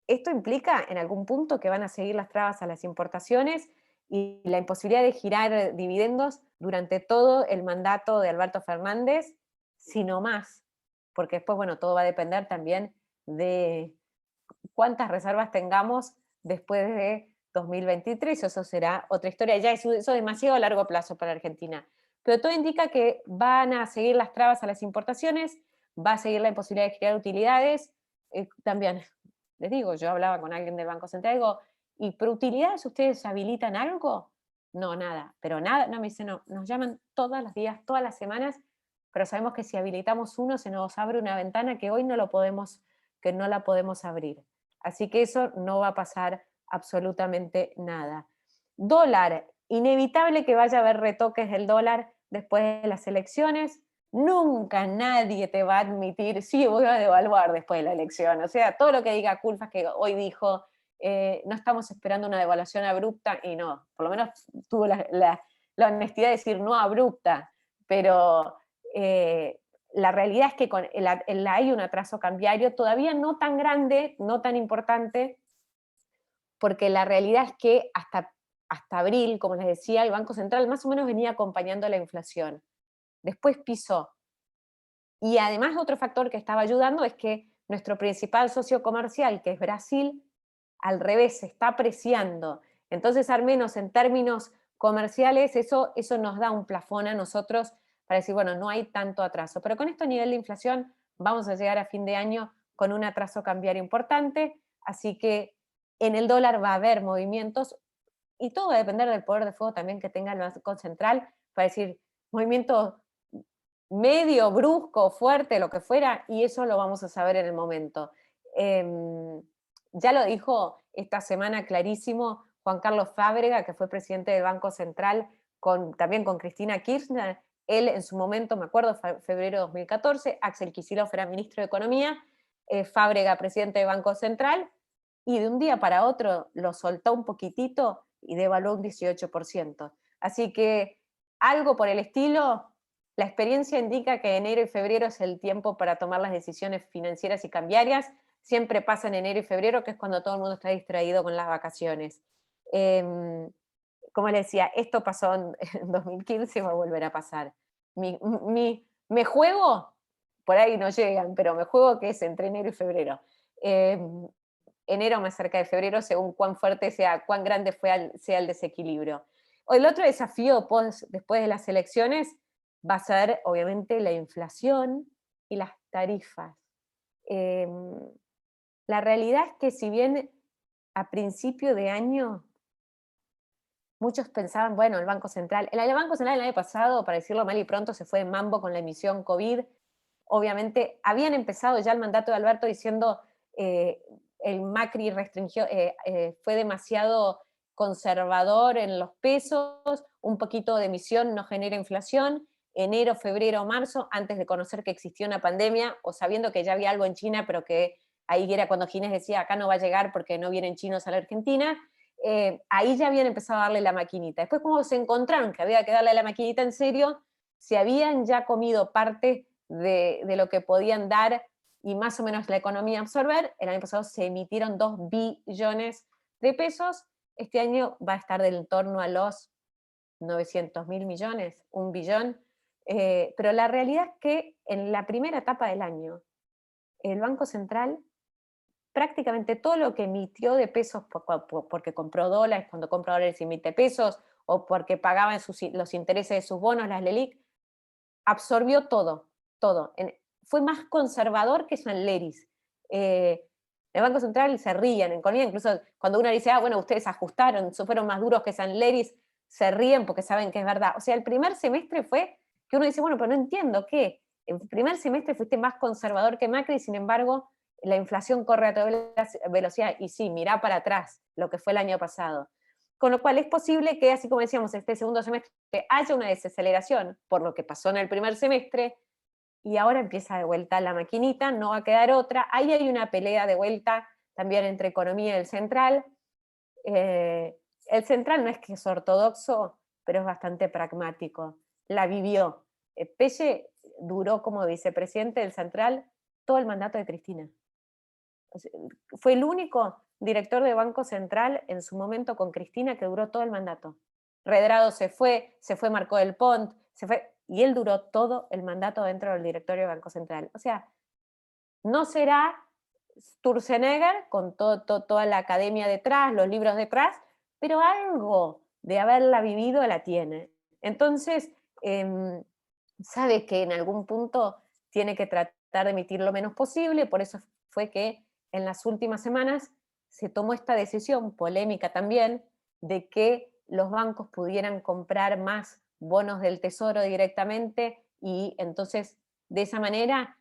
esto implica en algún punto que van a seguir las trabas a las importaciones y la imposibilidad de girar dividendos durante todo el mandato de Alberto Fernández, sino más, porque después, bueno, todo va a depender también de cuántas reservas tengamos después de 2023, eso será otra historia, ya eso demasiado a largo plazo para Argentina. Pero todo indica que van a seguir las trabas a las importaciones, va a seguir la imposibilidad de crear utilidades. También, les digo, yo hablaba con alguien del Banco Central, digo, ¿y por utilidades ustedes habilitan algo? No, nada, pero nada, no, me dice, no, nos llaman todos los días, todas las semanas, pero sabemos que si habilitamos uno se nos abre una ventana que hoy no la podemos abrir. Así que eso no va a pasar absolutamente nada. Dólar, inevitable que vaya a haber retoques del dólar después de las elecciones. Nunca nadie te va a admitir, sí, voy a devaluar después de la elección. O sea, todo lo que diga Culfas, que hoy dijo, no estamos esperando una devaluación abrupta, y no, por lo menos tuvo la honestidad de decir no abrupta, pero la realidad es que hay un atraso cambiario todavía no tan grande, no tan importante, porque la realidad es que hasta abril, como les decía, el Banco Central más o menos venía acompañando la inflación. Después pisó. Y además otro factor que estaba ayudando es que nuestro principal socio comercial, que es Brasil, al revés, se está apreciando. Entonces, al menos en términos comerciales, eso nos da un plafón a nosotros para decir, bueno, no hay tanto atraso. Pero con este nivel de inflación vamos a llegar a fin de año con un atraso cambiario importante, así que en el dólar va a haber movimientos y todo va a depender del poder de fuego también que tenga el Banco Central para decir, movimiento medio, brusco, fuerte, lo que fuera, y eso lo vamos a saber en el momento. Ya lo dijo esta semana clarísimo Juan Carlos Fábrega, que fue presidente del Banco Central, también con Cristina Kirchner. Él en su momento, me acuerdo, febrero de 2014, Axel Kicillof era ministro de Economía, Fábrega presidente del Banco Central, y de un día para otro lo soltó un poquitito y devaluó un 18%. Así que algo por el estilo. La experiencia indica que enero y febrero es el tiempo para tomar las decisiones financieras y cambiarias. Siempre pasa en enero y febrero, que es cuando todo el mundo está distraído con las vacaciones. Como les decía, esto pasó en 2015 y va a volver a pasar. Me juego, por ahí no llegan, pero me juego que es entre enero y febrero. Enero más cerca de febrero, según cuán fuerte sea, cuán grande sea el desequilibrio. El otro desafío después de las elecciones va a ser, obviamente, la inflación y las tarifas. La realidad es que si bien a principio de año muchos pensaban, bueno, el Banco Central el año pasado, para decirlo mal y pronto, se fue de mambo con la emisión COVID. Obviamente, habían empezado ya el mandato de Alberto diciendo, el Macri restringió, fue demasiado conservador en los pesos, un poquito de emisión no genera inflación, enero, febrero, marzo, antes de conocer que existía una pandemia, o sabiendo que ya había algo en China, pero que ahí era cuando Ginés decía, acá no va a llegar porque no vienen chinos a la Argentina, ahí ya habían empezado a darle la maquinita. Después, como se encontraron que había que darle la maquinita en serio, se habían ya comido parte de lo que podían dar y más o menos la economía absorber. El año pasado se emitieron 2 billones de pesos, este año va a estar del torno a los 900.000 millones, 1 billón, pero la realidad es que en la primera etapa del año, el Banco Central prácticamente todo lo que emitió de pesos porque compró dólares, cuando compra dólares emite pesos, o porque pagaban los intereses de sus bonos, las LELIQ, absorbió todo, todo. Fue más conservador que San Leris. El Banco Central se ríen en economía, incluso cuando uno dice, bueno, ustedes ajustaron, fueron más duros que San Leris, se ríen porque saben que es verdad. O sea, el primer semestre fue que uno dice, bueno, pero no entiendo, ¿qué? El primer semestre fuiste más conservador que Macri, sin embargo, la inflación corre a toda velocidad, y sí, mirá para atrás lo que fue el año pasado. Con lo cual es posible que, así como decíamos, este segundo semestre haya una desaceleración por lo que pasó en el primer semestre, y ahora empieza de vuelta la maquinita, no va a quedar otra. Ahí hay una pelea de vuelta también entre economía y el central. El central no es que es ortodoxo, pero es bastante pragmático. La vivió. Pelle duró como vicepresidente del central todo el mandato de Cristina. Fue el único director de Banco Central en su momento con Cristina que duró todo el mandato. Redrado se fue Marco del Pont, se fue, y él duró todo el mandato dentro del directorio de Banco Central. O sea, no será Sturzenegger con toda la academia detrás, los libros detrás, pero algo de haberla vivido la tiene. Entonces, sabe que en algún punto tiene que tratar de emitir lo menos posible, por eso fue que en las últimas semanas se tomó esta decisión, polémica también, de que los bancos pudieran comprar más bonos del Tesoro directamente, y entonces de esa manera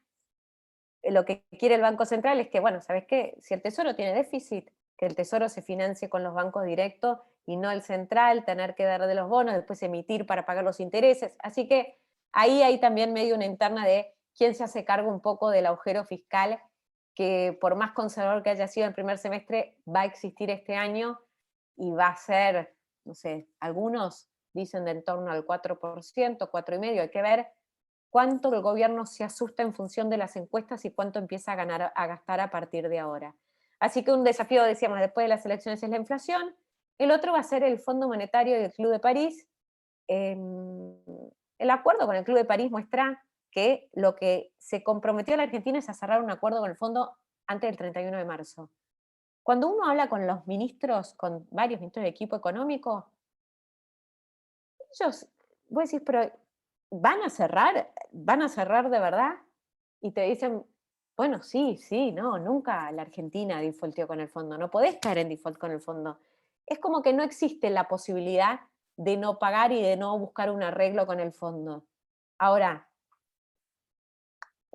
lo que quiere el Banco Central es que, bueno, ¿sabes qué? Si el Tesoro tiene déficit, que el Tesoro se financie con los bancos directos y no el central, tener que dar de los bonos, después emitir para pagar los intereses. Así que ahí hay también medio una interna de quién se hace cargo un poco del agujero fiscal, que por más conservador que haya sido el primer semestre, va a existir este año y va a ser, no sé, algunos dicen de en torno al 4%, 4,5%, hay que ver cuánto el gobierno se asusta en función de las encuestas y cuánto empieza a gastar a partir de ahora. Así que un desafío, decíamos, después de las elecciones es la inflación. El otro va a ser el Fondo Monetario y el Club de París. El acuerdo con el Club de París muestra que lo que se comprometió la Argentina es a cerrar un acuerdo con el fondo antes del 31 de marzo. Cuando uno habla con los ministros, con varios ministros del equipo económico, ellos, vos decís, pero ¿van a cerrar? ¿Van a cerrar de verdad? Y te dicen, bueno, sí, no, nunca la Argentina defaulteó con el fondo, no podés caer en default con el fondo. Es como que no existe la posibilidad de no pagar y de no buscar un arreglo con el fondo. Ahora,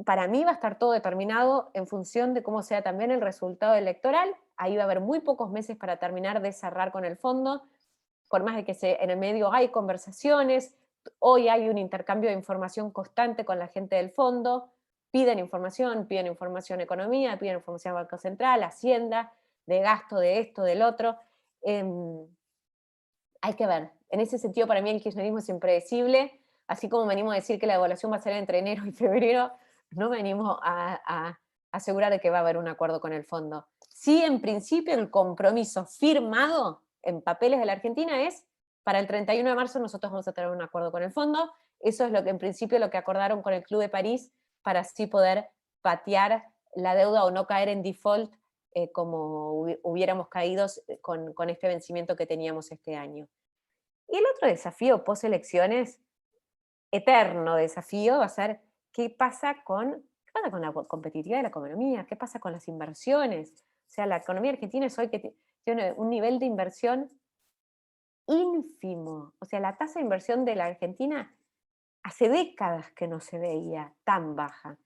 para mí va a estar todo determinado en función de cómo sea también el resultado electoral. Ahí va a haber muy pocos meses para terminar de cerrar con el fondo, por más de que en el medio hay conversaciones. Hoy hay un intercambio de información constante con la gente del fondo, piden información economía, piden información Banco Central, Hacienda, de gasto de esto, del otro. Hay que ver. En ese sentido, para mí el kirchnerismo es impredecible, así como me animo a decir que la evaluación va a ser entre enero y febrero, no me animo a asegurar de que va a haber un acuerdo con el fondo. Sí, en principio, el compromiso firmado en papeles de la Argentina es, para el 31 de marzo nosotros vamos a tener un acuerdo con el fondo. Eso es lo que en principio lo que acordaron con el Club de París, para así poder patear la deuda o no caer en default como hubiéramos caído con este vencimiento que teníamos este año. Y el otro desafío post-elecciones, eterno desafío, va a ser qué pasa con la competitividad de la economía, qué pasa con las inversiones. O sea, la economía argentina es hoy que tiene un nivel de inversión ínfimo. O sea, la tasa de inversión de la Argentina hace décadas que no se veía tan baja.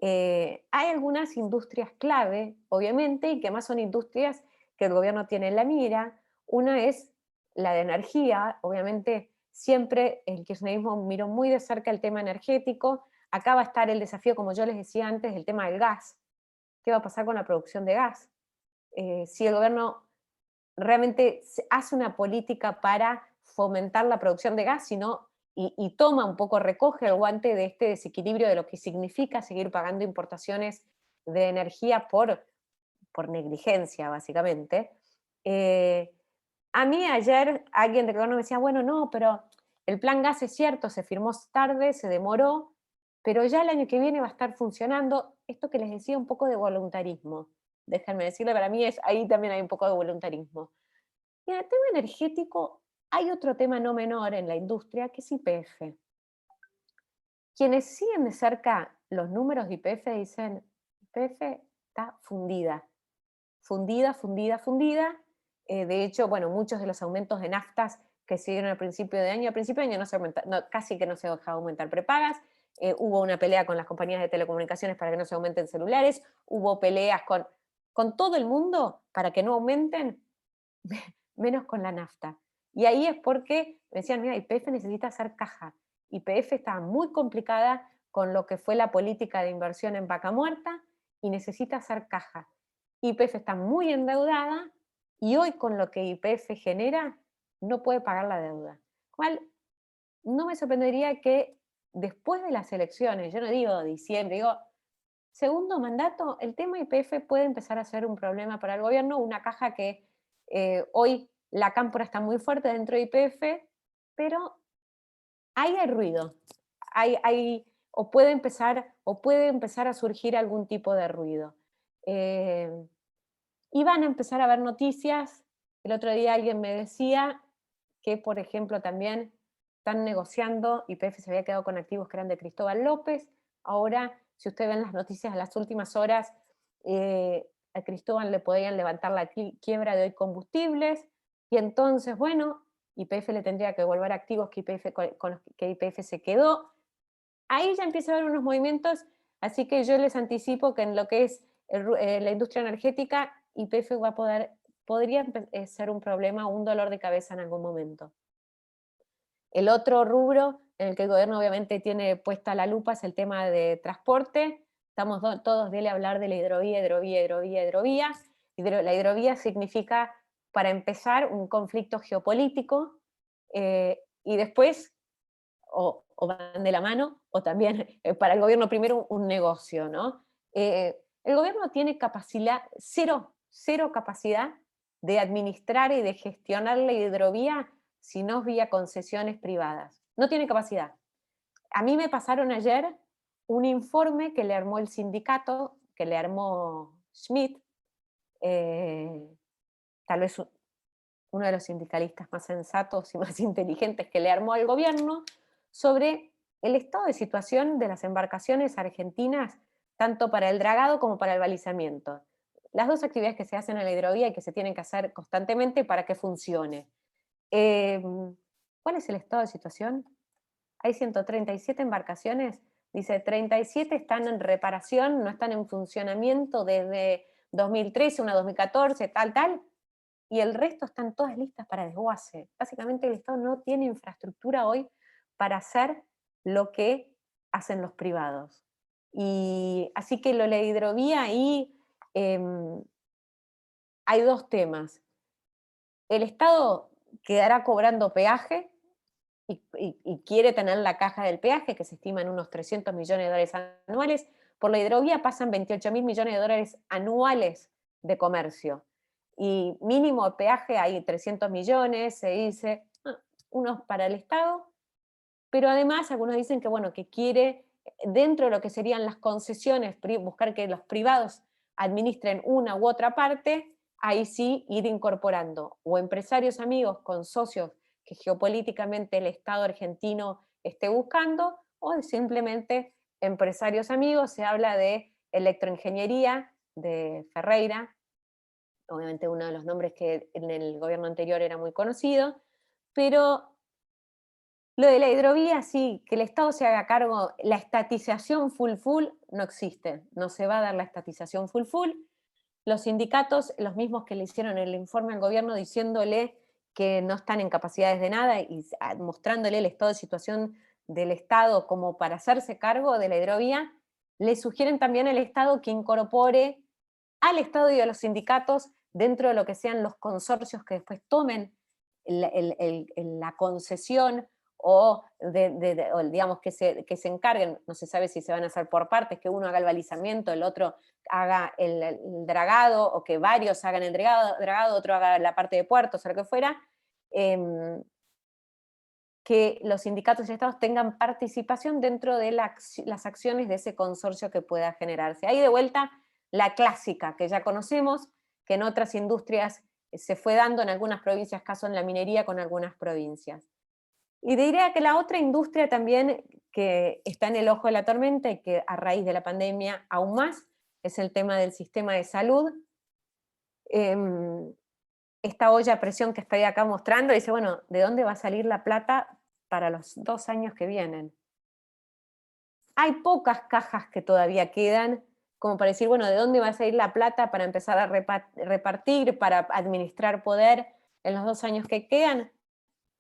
Hay algunas industrias clave, obviamente, y que más son industrias que el gobierno tiene en la mira. Una es la de energía, obviamente siempre el kirchnerismo miró muy de cerca el tema energético. Acá va a estar el desafío, como yo les decía antes, el tema del gas. ¿Qué va a pasar con la producción de gas? Si el gobierno realmente hace una política para fomentar la producción de gas, sino y toma un poco, recoge el guante de este desequilibrio de lo que significa seguir pagando importaciones de energía por negligencia, básicamente. A mí ayer alguien de gobierno me decía, bueno, no, pero el plan gas es cierto, se firmó tarde, se demoró, pero ya el año que viene va a estar funcionando. Esto que les decía, un poco de voluntarismo. Déjenme decirle, para mí ahí también hay un poco de voluntarismo. Y en el tema energético hay otro tema no menor en la industria, que es YPF. Quienes siguen de cerca los números de YPF dicen, YPF está fundida, fundida, fundida, fundida. De hecho, bueno, muchos de los aumentos de naftas que se dieron al principio de año no se aumenta, no, casi que no se dejaba aumentar prepagas. Hubo una pelea con las compañías de telecomunicaciones para que no se aumenten celulares, hubo peleas con todo el mundo para que no aumenten, menos con la nafta. Y ahí es porque me decían, mira, YPF necesita hacer caja. YPF estaba muy complicada con lo que fue la política de inversión en vaca muerta y necesita hacer caja. YPF está muy endeudada y hoy con lo que YPF genera no puede pagar la deuda. Cual no me sorprendería que después de las elecciones, yo no digo diciembre, digo segundo mandato, el tema YPF puede empezar a ser un problema para el gobierno, una caja que hoy la cámpora está muy fuerte dentro de YPF, pero ahí hay ruido, o puede empezar a surgir algún tipo de ruido. Y van a empezar a haber noticias. El otro día alguien me decía que, por ejemplo, también están negociando, YPF se había quedado con activos que eran de Cristóbal López. Ahora, si ustedes ven las noticias de las últimas horas, a Cristóbal le podían levantar la quiebra de Hoy Combustibles, y entonces, bueno, YPF le tendría que devolver activos que con los que YPF se quedó. Ahí ya empieza a haber unos movimientos, así que yo les anticipo que en lo que es la industria energética, YPF podría ser un problema, un dolor de cabeza en algún momento. El otro rubro en el que el gobierno obviamente tiene puesta la lupa es el tema de transporte. Estamos todos de hablar de la hidrovía. La hidrovía significa, para empezar, un conflicto geopolítico, y después o van de la mano, o también para el gobierno primero un negocio, ¿no? El gobierno tiene cero capacidad de administrar y de gestionar la hidrovía si no es vía concesiones privadas. No tiene capacidad. A mí me pasaron ayer un informe que le armó el sindicato, que le armó Schmidt, tal vez uno de los sindicalistas más sensatos y más inteligentes que le armó al gobierno, sobre el estado de situación de las embarcaciones argentinas, tanto para el dragado como para el balizamiento. Las dos actividades que se hacen en la hidrovía y que se tienen que hacer constantemente para que funcione. ¿Cuál es el estado de situación? Hay 137 embarcaciones, dice 37 están en reparación, no están en funcionamiento desde 2013, una 2014, tal, y el resto están todas listas para desguace. Básicamente el Estado no tiene infraestructura hoy para hacer lo que hacen los privados. Y así que lo de la hidrovía ahí hay dos temas. El Estado quedará cobrando peaje y quiere tener la caja del peaje, que se estima en unos 300 millones de dólares anuales. Por la hidrovía pasan 28.000 millones de dólares anuales de comercio. Y mínimo de peaje hay 300 millones, se dice, unos para el Estado, pero además algunos dicen que, bueno, que quiere, dentro de lo que serían las concesiones, buscar que los privados administren una u otra parte, ahí sí ir incorporando o empresarios amigos con socios que geopolíticamente el Estado argentino esté buscando, o simplemente empresarios amigos. Se habla de electroingeniería de Ferreira, obviamente uno de los nombres que en el gobierno anterior era muy conocido, pero Lo de la hidrovía, sí, que el Estado se haga cargo, la estatización full no existe, no se va a dar la estatización full. Los sindicatos, los mismos que le hicieron el informe al gobierno diciéndole que no están en capacidades de nada y mostrándole el estado de situación del Estado como para hacerse cargo de la hidrovía, le sugieren también al Estado que incorpore al Estado y a los sindicatos dentro de lo que sean los consorcios que después tomen la concesión o digamos que se encarguen, no se sabe si se van a hacer por partes, que uno haga el balizamiento, el otro haga el dragado, o que varios hagan el dragado, otro haga la parte de puertos, o lo que fuera, que los sindicatos y estados tengan participación dentro de las acciones de ese consorcio que pueda generarse. Ahí de vuelta la clásica que ya conocemos, que en otras industrias se fue dando en algunas provincias, caso en la minería con algunas provincias. Y diría que la otra industria también que está en el ojo de la tormenta y que a raíz de la pandemia aún más, es el tema del sistema de salud. Esta olla a presión que estoy acá mostrando, dice, bueno, ¿de dónde va a salir la plata para los 2 años que vienen? Hay pocas cajas que todavía quedan, como para decir, bueno, ¿de dónde va a salir la plata para empezar a repartir, para administrar poder en los 2 años que quedan?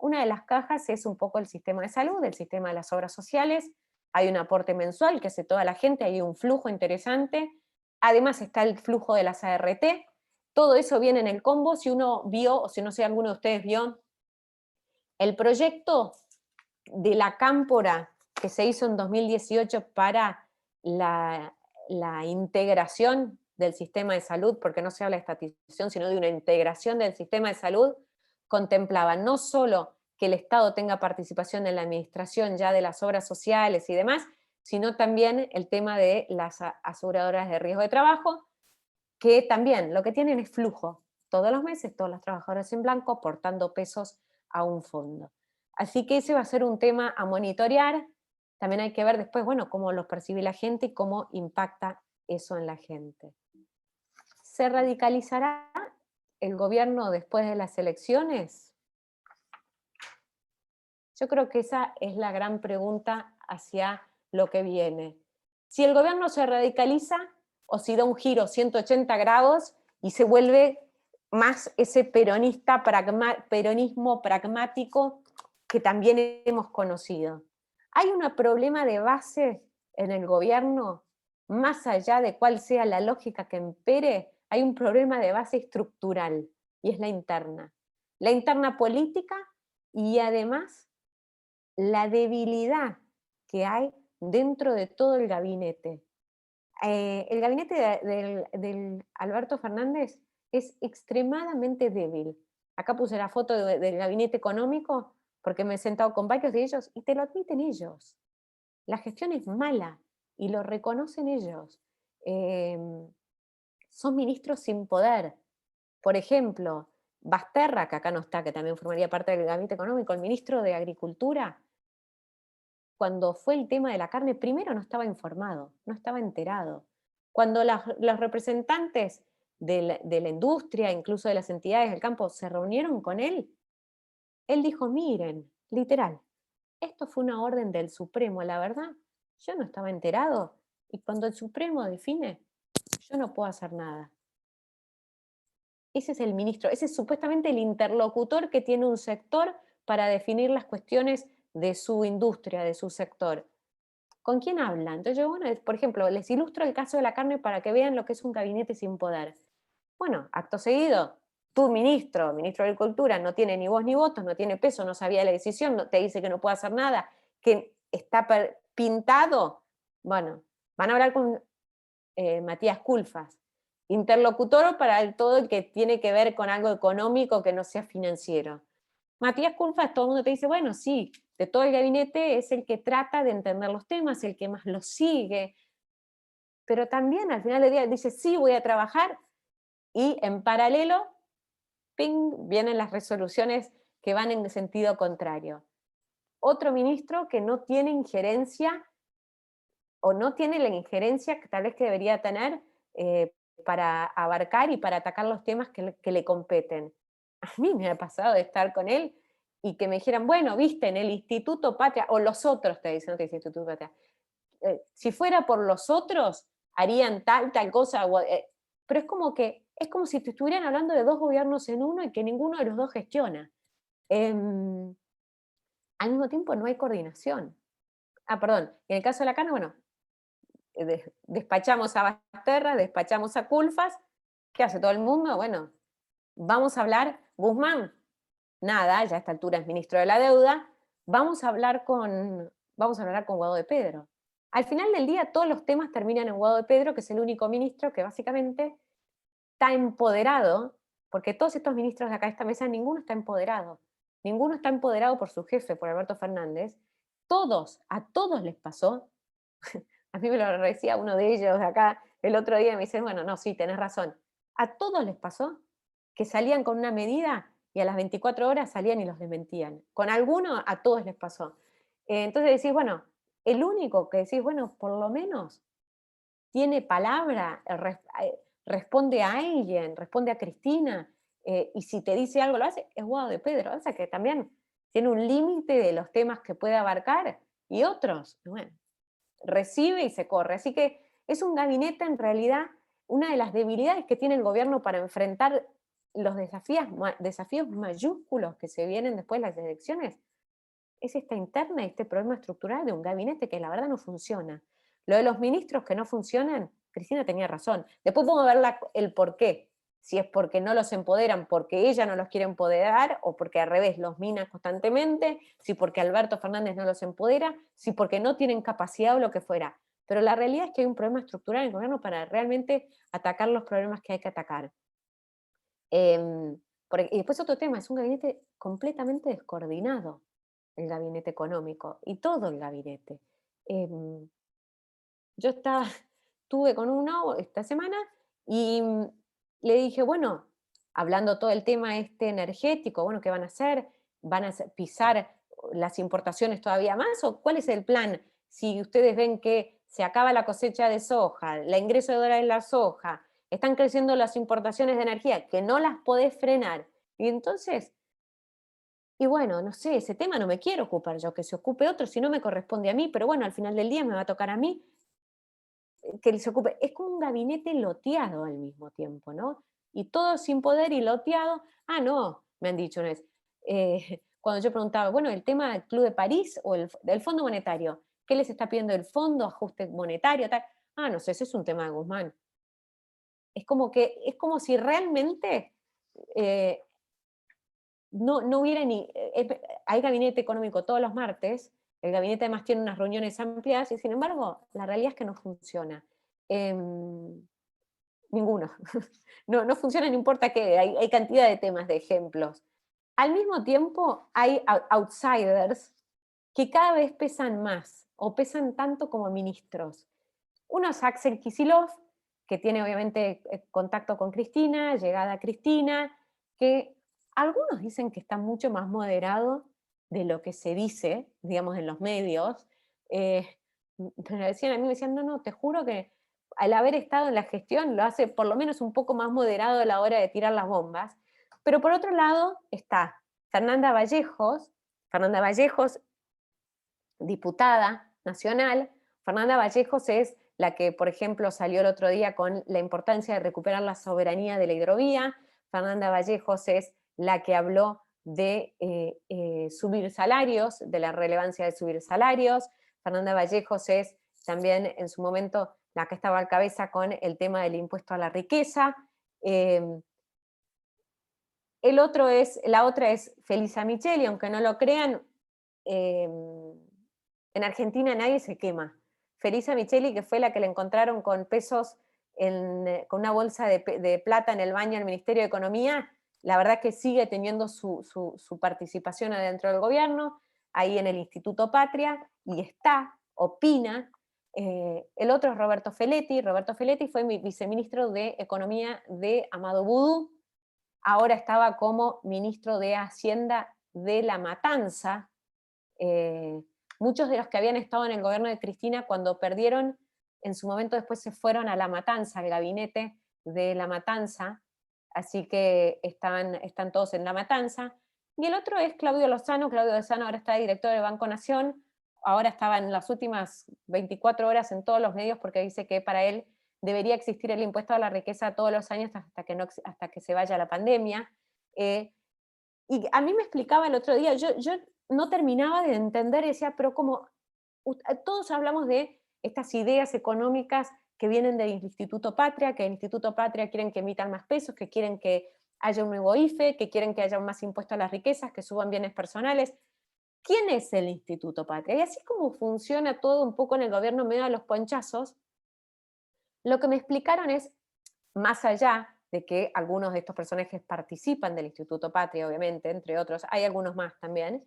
Una de las cajas es un poco el sistema de salud, el sistema de las obras sociales. Hay un aporte mensual que hace toda la gente, hay un flujo interesante. Además está el flujo de las ART. Todo eso viene en el combo. Si uno vio, o si no sé, alguno de ustedes vio, el proyecto de la cámpora que se hizo en 2018 para la integración del sistema de salud, porque no se habla de estatización, sino de una integración del sistema de salud, contemplaba no solo que el Estado tenga participación en la administración ya de las obras sociales y demás, sino también el tema de las aseguradoras de riesgo de trabajo, que también lo que tienen es flujo. Todos los meses, todos los trabajadores en blanco aportando pesos a un fondo. Así que ese va a ser un tema a monitorear. También hay que ver después, bueno, cómo los percibe la gente y cómo impacta eso en la gente. ¿Se radicalizará el gobierno después de las elecciones? Yo creo que esa es la gran pregunta hacia lo que viene. Si el gobierno se radicaliza o si da un giro 180 grados y se vuelve más ese peronismo pragmático que también hemos conocido. Hay un problema de base en el gobierno, más allá de cuál sea la lógica que impere, hay un problema de base estructural, y es la interna. La interna política y además la debilidad que hay dentro de todo el gabinete. El gabinete del Alberto Fernández es extremadamente débil. Acá puse la foto del gabinete económico porque me he sentado con varios de ellos y te lo admiten ellos. La gestión es mala y lo reconocen ellos. Son ministros sin poder. Por ejemplo, Basterra, que acá no está, que también formaría parte del gabinete económico, el ministro de Agricultura, cuando fue el tema de la carne, primero no estaba informado, no estaba enterado. Cuando los representantes de la industria, incluso de las entidades del campo, se reunieron con él dijo, miren, literal, esto fue una orden del Supremo, la verdad, yo no estaba enterado, y cuando el Supremo define, yo no puedo hacer nada. Ese es el ministro, ese es supuestamente el interlocutor que tiene un sector para definir las cuestiones de su industria, de su sector. ¿Con quién habla? Entonces yo, bueno, por ejemplo, les ilustro el caso de la carne para que vean lo que es un gabinete sin poder. Bueno, acto seguido, tu ministro de Agricultura, no tiene ni voz ni votos, no tiene peso, no sabía la decisión, te dice que no puede hacer nada, que está pintado. Bueno, van a hablar con Matías Culfas, interlocutor para todo el que tiene que ver con algo económico que no sea financiero. Matías Culfas, todo el mundo te dice, bueno, sí, de todo el gabinete es el que trata de entender los temas, el que más los sigue, pero también al final del día dice, sí, voy a trabajar, y en paralelo, ping, vienen las resoluciones que van en sentido contrario. Otro ministro que no tiene injerencia, o no tiene la injerencia que tal vez que debería tener para abarcar y para atacar los temas que le competen. A mí me ha pasado de estar con él y que me dijeran, bueno, viste, en el Instituto Patria, o los otros te dicen, no te dice Instituto Patria, si fuera por los otros, harían tal cosa, pero es como si te estuvieran hablando de dos gobiernos en uno y que ninguno de los dos gestiona. Al mismo tiempo no hay coordinación. Perdón, en el caso de la carne, bueno, despachamos a Basterra, despachamos a Culfas, ¿qué hace todo el mundo? Bueno, vamos a hablar, Guzmán, nada, ya a esta altura es ministro de la deuda, vamos a hablar con Guado de Pedro. Al final del día todos los temas terminan en Guado de Pedro, que es el único ministro que básicamente está empoderado, porque todos estos ministros de acá de esta mesa, ninguno está empoderado por su jefe, por Alberto Fernández. A todos les pasó, a mí me lo decía uno de ellos de acá el otro día, y me dice, bueno, no, sí, tenés razón, a todos les pasó que salían con una medida y a las 24 horas salían y los desmentían. Con alguno a todos les pasó. Entonces decís, bueno, el único que decís, bueno, por lo menos tiene palabra, responde a alguien, responde a Cristina, y si te dice algo lo hace, es Guado de Pedro. O sea que también tiene un límite de los temas que puede abarcar, y otros, bueno, recibe y se corre. Así que es un gabinete, en realidad, una de las debilidades que tiene el gobierno para enfrentar los desafíos mayúsculos que se vienen después de las elecciones, es esta interna, este problema estructural de un gabinete que la verdad no funciona. Lo de los ministros que no funcionan, Cristina tenía razón. Después podemos ver el por qué. Si es porque no los empoderan, porque ella no los quiere empoderar, o porque al revés los mina constantemente, si porque Alberto Fernández no los empodera, si porque no tienen capacidad o lo que fuera. Pero la realidad es que hay un problema estructural en el gobierno para realmente atacar los problemas que hay que atacar. Y después otro tema, es un gabinete completamente descoordinado, el gabinete económico, y todo el gabinete. Yo estuve con uno esta semana y le dije, bueno, hablando todo el tema energético, bueno, ¿qué van a hacer? ¿Van a pisar las importaciones todavía más? ¿O cuál es el plan? Si ustedes ven que se acaba la cosecha de soja, el ingreso de dólares en la soja, están creciendo las importaciones de energía, que no las podés frenar. Y entonces, y bueno, no sé, ese tema no me quiero ocupar yo, que se ocupe otro, si no me corresponde a mí, pero bueno, al final del día me va a tocar a mí que él se ocupe. Es como un gabinete loteado al mismo tiempo, ¿no? Y todo sin poder y loteado. No, me han dicho una vez. Cuando yo preguntaba, bueno, el tema del Club de París o del Fondo Monetario, ¿qué les está pidiendo el fondo, ajuste monetario, tal? No sé, ese es un tema de Guzmán. Es como si realmente no hubiera hay gabinete económico todos los martes, el gabinete además tiene unas reuniones amplias, y sin embargo, la realidad es que no funciona. Ninguno. No funciona, no importa qué, hay cantidad de temas, de ejemplos. Al mismo tiempo, hay outsiders que cada vez pesan más, o pesan tanto como ministros. Uno es Axel Kicillof, que tiene obviamente contacto con Cristina, llegada a Cristina, que algunos dicen que está mucho más moderado de lo que se dice, digamos, en los medios. Me decían, a mí me decían, no, te juro que al haber estado en la gestión lo hace por lo menos un poco más moderado a la hora de tirar las bombas. Pero por otro lado está Fernanda Vallejos, diputada nacional. Fernanda Vallejos es la que, por ejemplo, salió el otro día con la importancia de recuperar la soberanía de la hidrovía. Fernanda Vallejos es la que habló de subir salarios, de la relevancia de subir salarios. Fernanda Vallejos es también en su momento la que estaba al cabeza con el tema del impuesto a la riqueza. La otra es Felisa Micheli, aunque no lo crean, en Argentina nadie se quema. Felisa Micheli, que fue la que le encontraron con pesos, con una bolsa de plata en el baño del Ministerio de Economía, la verdad que sigue teniendo su participación adentro del gobierno, ahí en el Instituto Patria, y opina. El otro es Roberto Feletti. Roberto Feletti fue viceministro de Economía de Amado Boudou, ahora estaba como ministro de Hacienda de La Matanza. Muchos de los que habían estado en el gobierno de Cristina, cuando perdieron, en su momento después se fueron a La Matanza, al gabinete de La Matanza, así que están todos en La Matanza. Y el otro es Claudio Lozano ahora está director del Banco Nación, ahora estaba en las últimas 24 horas en todos los medios porque dice que para él debería existir el impuesto a la riqueza todos los años hasta que se vaya la pandemia. Y a mí me explicaba el otro día, yo no terminaba de entender, decía, pero como todos hablamos de estas ideas económicas que vienen del Instituto Patria, que el Instituto Patria quieren que emitan más pesos, que quieren que haya un nuevo IFE, que quieren que haya más impuesto a las riquezas, que suban bienes personales. ¿Quién es el Instituto Patria? Y así como funciona todo un poco en el gobierno medio de los ponchazos, lo que me explicaron es, más allá de que algunos de estos personajes participan del Instituto Patria, obviamente, entre otros, hay algunos más también,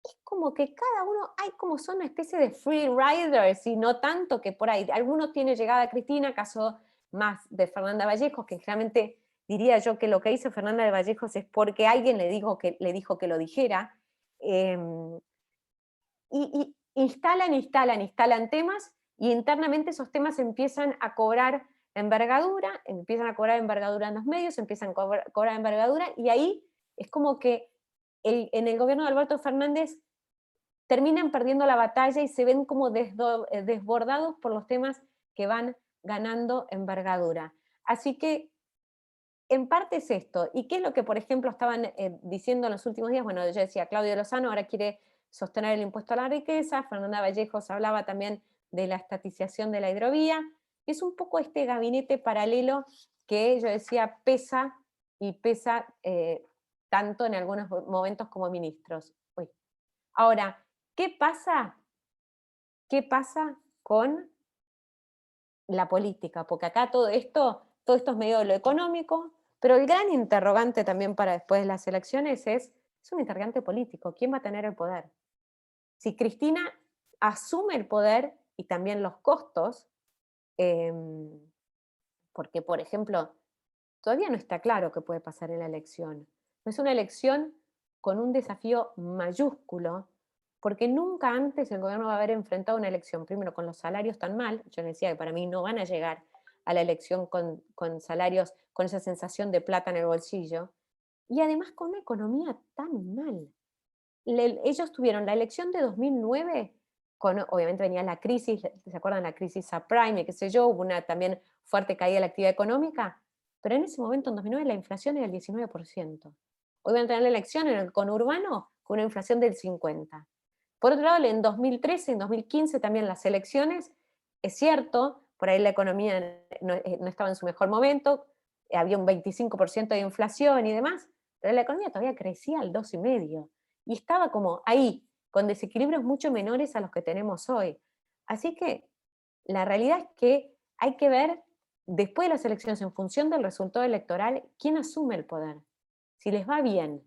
es como que cada uno, hay como son una especie de free riders, y no tanto que por ahí, alguno tiene llegada a Cristina, caso más de Fernanda Vallejos, que generalmente diría yo que lo que hizo Fernanda de Vallejos es porque alguien le dijo que lo dijera, y instalan temas, y internamente esos temas empiezan a cobrar envergadura en los medios, empiezan a cobrar envergadura, y ahí es como que en el gobierno de Alberto Fernández terminan perdiendo la batalla y se ven como desbordados por los temas que van ganando envergadura. Así que, en parte es esto. ¿Y qué es lo que, por ejemplo, estaban diciendo en los últimos días? Bueno, yo decía, Claudio Lozano ahora quiere sostener el impuesto a la riqueza, Fernanda Vallejos hablaba también de la estatización de la hidrovía, es un poco este gabinete paralelo que yo decía pesa, y pesa tanto en algunos momentos como ministros. Ahora, ¿qué pasa? ¿Qué pasa con la política? Porque acá todo esto es medio de lo económico, pero el gran interrogante también para después de las elecciones es un interrogante político. ¿Quién va a tener el poder? Si Cristina asume el poder y también los costos, porque, por ejemplo, todavía no está claro qué puede pasar en la elección. No es una elección con un desafío mayúsculo, porque nunca antes el gobierno va a haber enfrentado una elección, primero con los salarios tan mal, yo decía que para mí no van a llegar a la elección con salarios, con esa sensación de plata en el bolsillo, y además con una economía tan mal. Ellos tuvieron la elección de 2009, obviamente venía la crisis, ¿se acuerdan? La crisis subprime, qué sé yo, hubo una también fuerte caída de la actividad económica, pero en ese momento, en 2009, la inflación era del 19%. Hoy van a tener la elección en el conurbano con una inflación del 50%. Por otro lado, en 2013, en 2015 también las elecciones, es cierto, por ahí la economía no estaba en su mejor momento, había un 25% de inflación y demás, pero la economía todavía crecía al 2,5%. Y estaba como ahí, con desequilibrios mucho menores a los que tenemos hoy. Así que la realidad es que hay que ver, después de las elecciones, en función del resultado electoral, quién asume el poder. Si les va bien,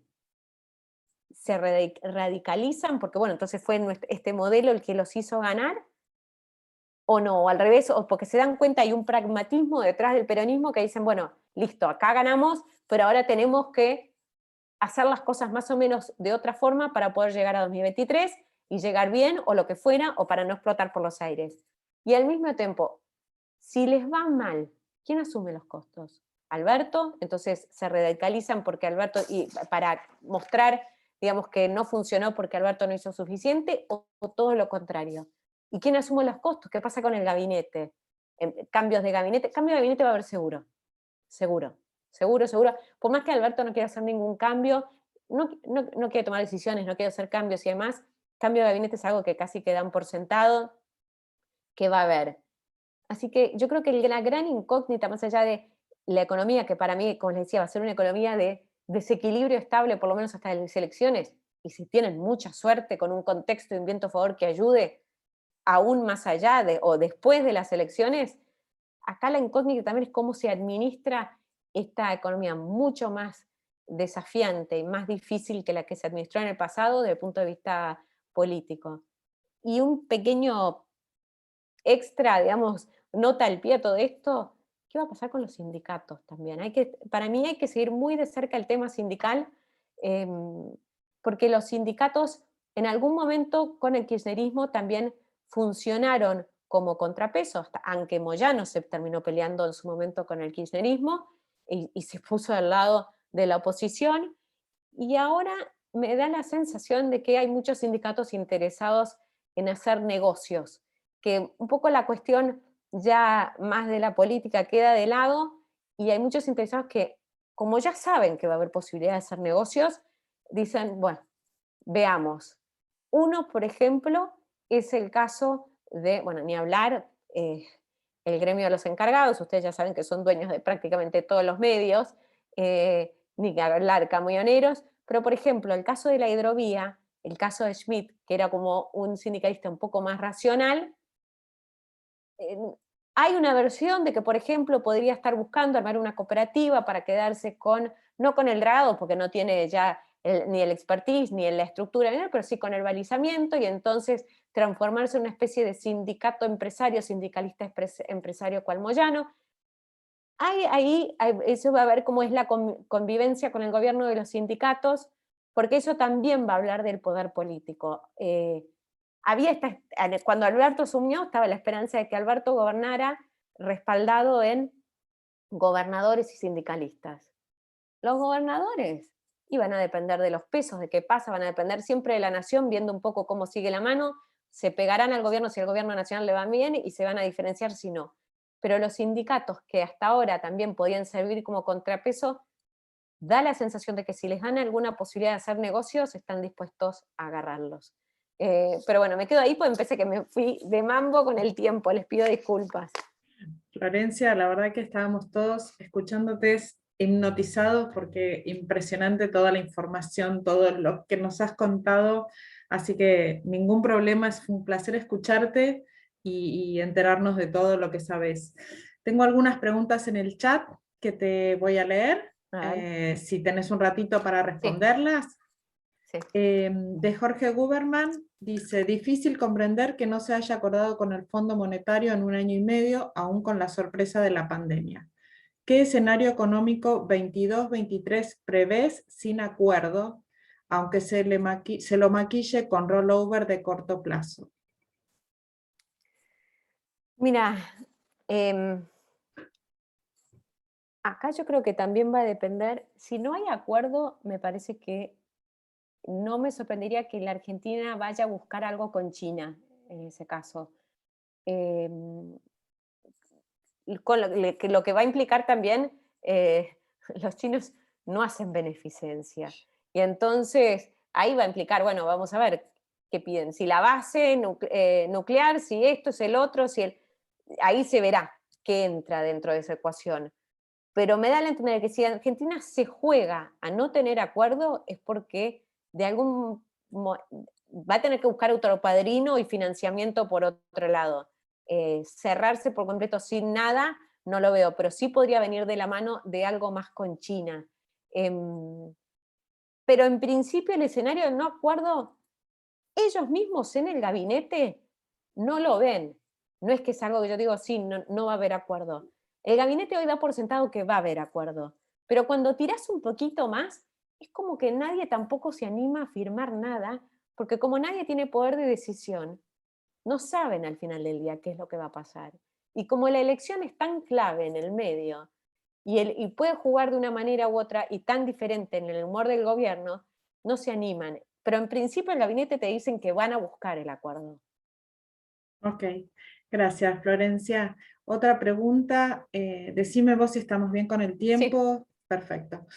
se radicalizan, porque bueno, entonces fue este modelo el que los hizo ganar, o no, o al revés, o porque se dan cuenta, hay un pragmatismo detrás del peronismo que dicen, bueno, listo, acá ganamos, pero ahora tenemos que hacer las cosas más o menos de otra forma para poder llegar a 2023 y llegar bien, o lo que fuera, o para no explotar por los aires. Y al mismo tiempo, si les va mal, ¿quién asume los costos? Alberto, entonces se radicalizan porque Alberto, y para mostrar, digamos, que no funcionó porque Alberto no hizo suficiente, o todo lo contrario. ¿Y quién asume los costos? ¿Qué pasa con el gabinete? Cambios de gabinete. Cambio de gabinete va a haber seguro. Seguro. Por más que Alberto no quiera hacer ningún cambio, no quiere tomar decisiones, no quiere hacer cambios y demás, cambio de gabinete es algo que casi quedan por sentado que va a haber. Así que yo creo que la gran incógnita, más allá de la economía, que para mí, como les decía, va a ser una economía de desequilibrio estable, por lo menos hasta las elecciones, y si tienen mucha suerte con un contexto y un viento a favor que ayude, aún más allá o después de las elecciones, acá la incógnita también es cómo se administra esta economía mucho más desafiante y más difícil que la que se administró en el pasado desde el punto de vista político. Y un pequeño extra, digamos, nota al pie a todo esto, ¿qué va a pasar con los sindicatos también? Para mí hay que seguir muy de cerca el tema sindical, porque los sindicatos en algún momento con el kirchnerismo también funcionaron como contrapeso, aunque Moyano se terminó peleando en su momento con el kirchnerismo y se puso al lado de la oposición, y ahora me da la sensación de que hay muchos sindicatos interesados en hacer negocios, que un poco la cuestión ya más de la política queda de lado, y hay muchos interesados que, como ya saben que va a haber posibilidad de hacer negocios, dicen, bueno, veamos. Uno, por ejemplo, es el caso de, bueno, ni hablar, el gremio de los encargados, ustedes ya saben que son dueños de prácticamente todos los medios, ni que hablar camioneros, pero por ejemplo, el caso de la hidrovía, el caso de Schmidt, que era como un sindicalista un poco más racional, eh, hay una versión de que, por ejemplo, podría estar buscando armar una cooperativa para quedarse con, no con el dragado, porque no tiene ya ni el expertise, ni en la estructura, pero sí con el balizamiento, y entonces transformarse en una especie de sindicato empresario, sindicalista empresario cual Moyano. Eso va a ver cómo es la convivencia con el gobierno de los sindicatos, porque eso también va a hablar del poder político. Cuando Alberto asumió, estaba la esperanza de que Alberto gobernara respaldado en gobernadores y sindicalistas. Los gobernadores iban a depender de los pesos, de qué pasa, van a depender siempre de la nación, viendo un poco cómo sigue la mano, se pegarán al gobierno si el gobierno nacional le va bien y se van a diferenciar si no. Pero los sindicatos, que hasta ahora también podían servir como contrapeso, da la sensación de que si les dan alguna posibilidad de hacer negocios, están dispuestos a agarrarlos. Pero bueno, me quedo ahí porque empecé que me fui de mambo con el tiempo, les pido disculpas. Florencia, la verdad que estábamos todos escuchándote hipnotizados porque impresionante toda la información, todo lo que nos has contado, así que ningún problema, es un placer escucharte y enterarnos de todo lo que sabes. Tengo algunas preguntas en el chat que te voy a leer, si tenés un ratito para responderlas. Sí. De Jorge Guberman, dice, difícil comprender que no se haya acordado con el Fondo Monetario en 1 año y medio, aún con la sorpresa de la pandemia. ¿Qué escenario económico 22-23 prevés sin acuerdo, aunque se lo maquille con rollover de corto plazo? Mira, acá yo creo que también va a depender, si no hay acuerdo, me parece que no me sorprendería que la Argentina vaya a buscar algo con China, en ese caso. Con lo que va a implicar también, los chinos no hacen beneficencia. Y entonces ahí va a implicar, bueno, vamos a ver qué piden, si la base nuclear, si esto es el otro, ahí se verá qué entra dentro de esa ecuación. Pero me da a entender que si Argentina se juega a no tener acuerdo es porque de va a tener que buscar otro padrino y financiamiento por otro lado. Cerrarse por completo sin nada no lo veo, pero sí podría venir de la mano de algo más con China. Pero en principio el escenario de no acuerdo, ellos mismos en el gabinete no lo ven. No es que es algo que yo digo, sí, no va a haber acuerdo. El gabinete hoy da por sentado que va a haber acuerdo, pero cuando tirás un poquito más, es como que nadie tampoco se anima a firmar nada, porque como nadie tiene poder de decisión, no saben al final del día qué es lo que va a pasar. Y como la elección es tan clave en el medio, y puede jugar de una manera u otra y tan diferente en el humor del gobierno, no se animan. Pero en principio el gabinete te dicen que van a buscar el acuerdo. Ok, gracias Florencia. Otra pregunta, decime vos si estamos bien con el tiempo. Sí. Perfecto.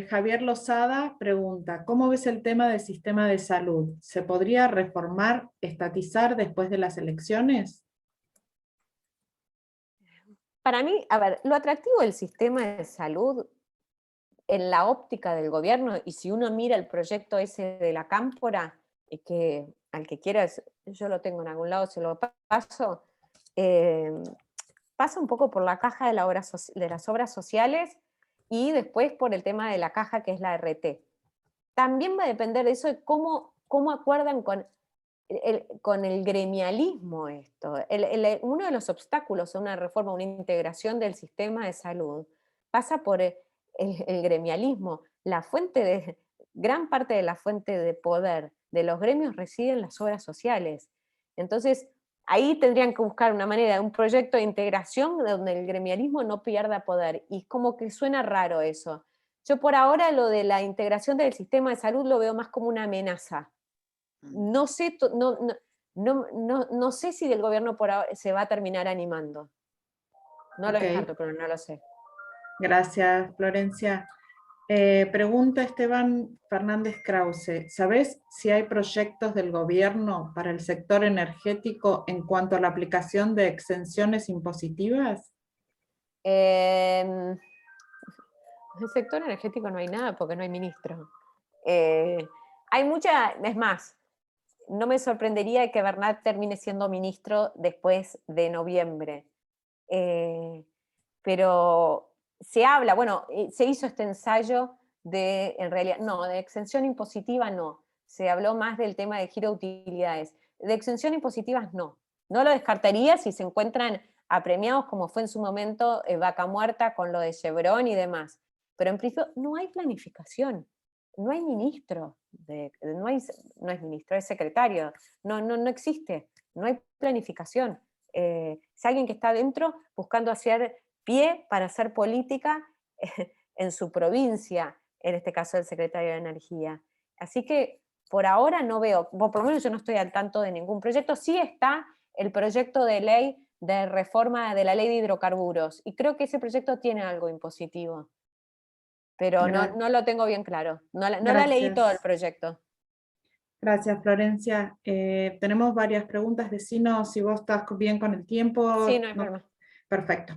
Javier Lozada pregunta, ¿cómo ves el tema del sistema de salud? ¿Se podría reformar, estatizar después de las elecciones? Para mí, a ver, lo atractivo del sistema de salud en la óptica del gobierno, y si uno mira el proyecto ese de la Cámpora, que al que quiera, yo lo tengo en algún lado, se lo paso, pasa un poco por la caja de las obras sociales y después por el tema de la caja que es la RT. También va a depender de eso, de cómo acuerdan con el gremialismo esto. Uno de los obstáculos a una reforma, una integración del sistema de salud, pasa por el gremialismo. Gran parte de la fuente de poder de los gremios reside en las obras sociales. Entonces, ahí tendrían que buscar una manera, un proyecto de integración donde el gremialismo no pierda poder. Y es como que suena raro eso. Yo por ahora lo de la integración del sistema de salud lo veo más como una amenaza. No sé, no sé si del gobierno por ahora se va a terminar animando. No lo Ok. descarto, pero no lo sé. Gracias, Florencia. Pregunta Esteban Fernández Krause. ¿Sabés si hay proyectos del gobierno para el sector energético en cuanto a la aplicación de exenciones impositivas? En el sector energético no hay nada porque no hay ministro. Hay mucha, es más, no me sorprendería que Bernat termine siendo ministro después de noviembre. Pero se habla, bueno, se hizo este ensayo de, en realidad, no, de exención impositiva no. Se habló más del tema de giro de utilidades. De exención impositivas no. No lo descartaría si se encuentran apremiados como fue en su momento Vaca Muerta con lo de Chevron y demás. Pero en principio no hay planificación, no hay ministro, no es ministro, es secretario, no existe, no hay planificación. Es alguien que está adentro buscando hacer pie para hacer política en su provincia, en este caso el secretario de Energía. Así que por ahora no veo, por lo menos yo no estoy al tanto de ningún proyecto. Sí está el proyecto de ley de reforma de la ley de hidrocarburos, y creo que ese proyecto tiene algo impositivo, pero no lo tengo bien claro. No la leí todo el Gracias. proyecto. Gracias, Florencia. Tenemos varias preguntas. Decinos si vos estás bien con el tiempo. Sí, no hay problema. Perfecto.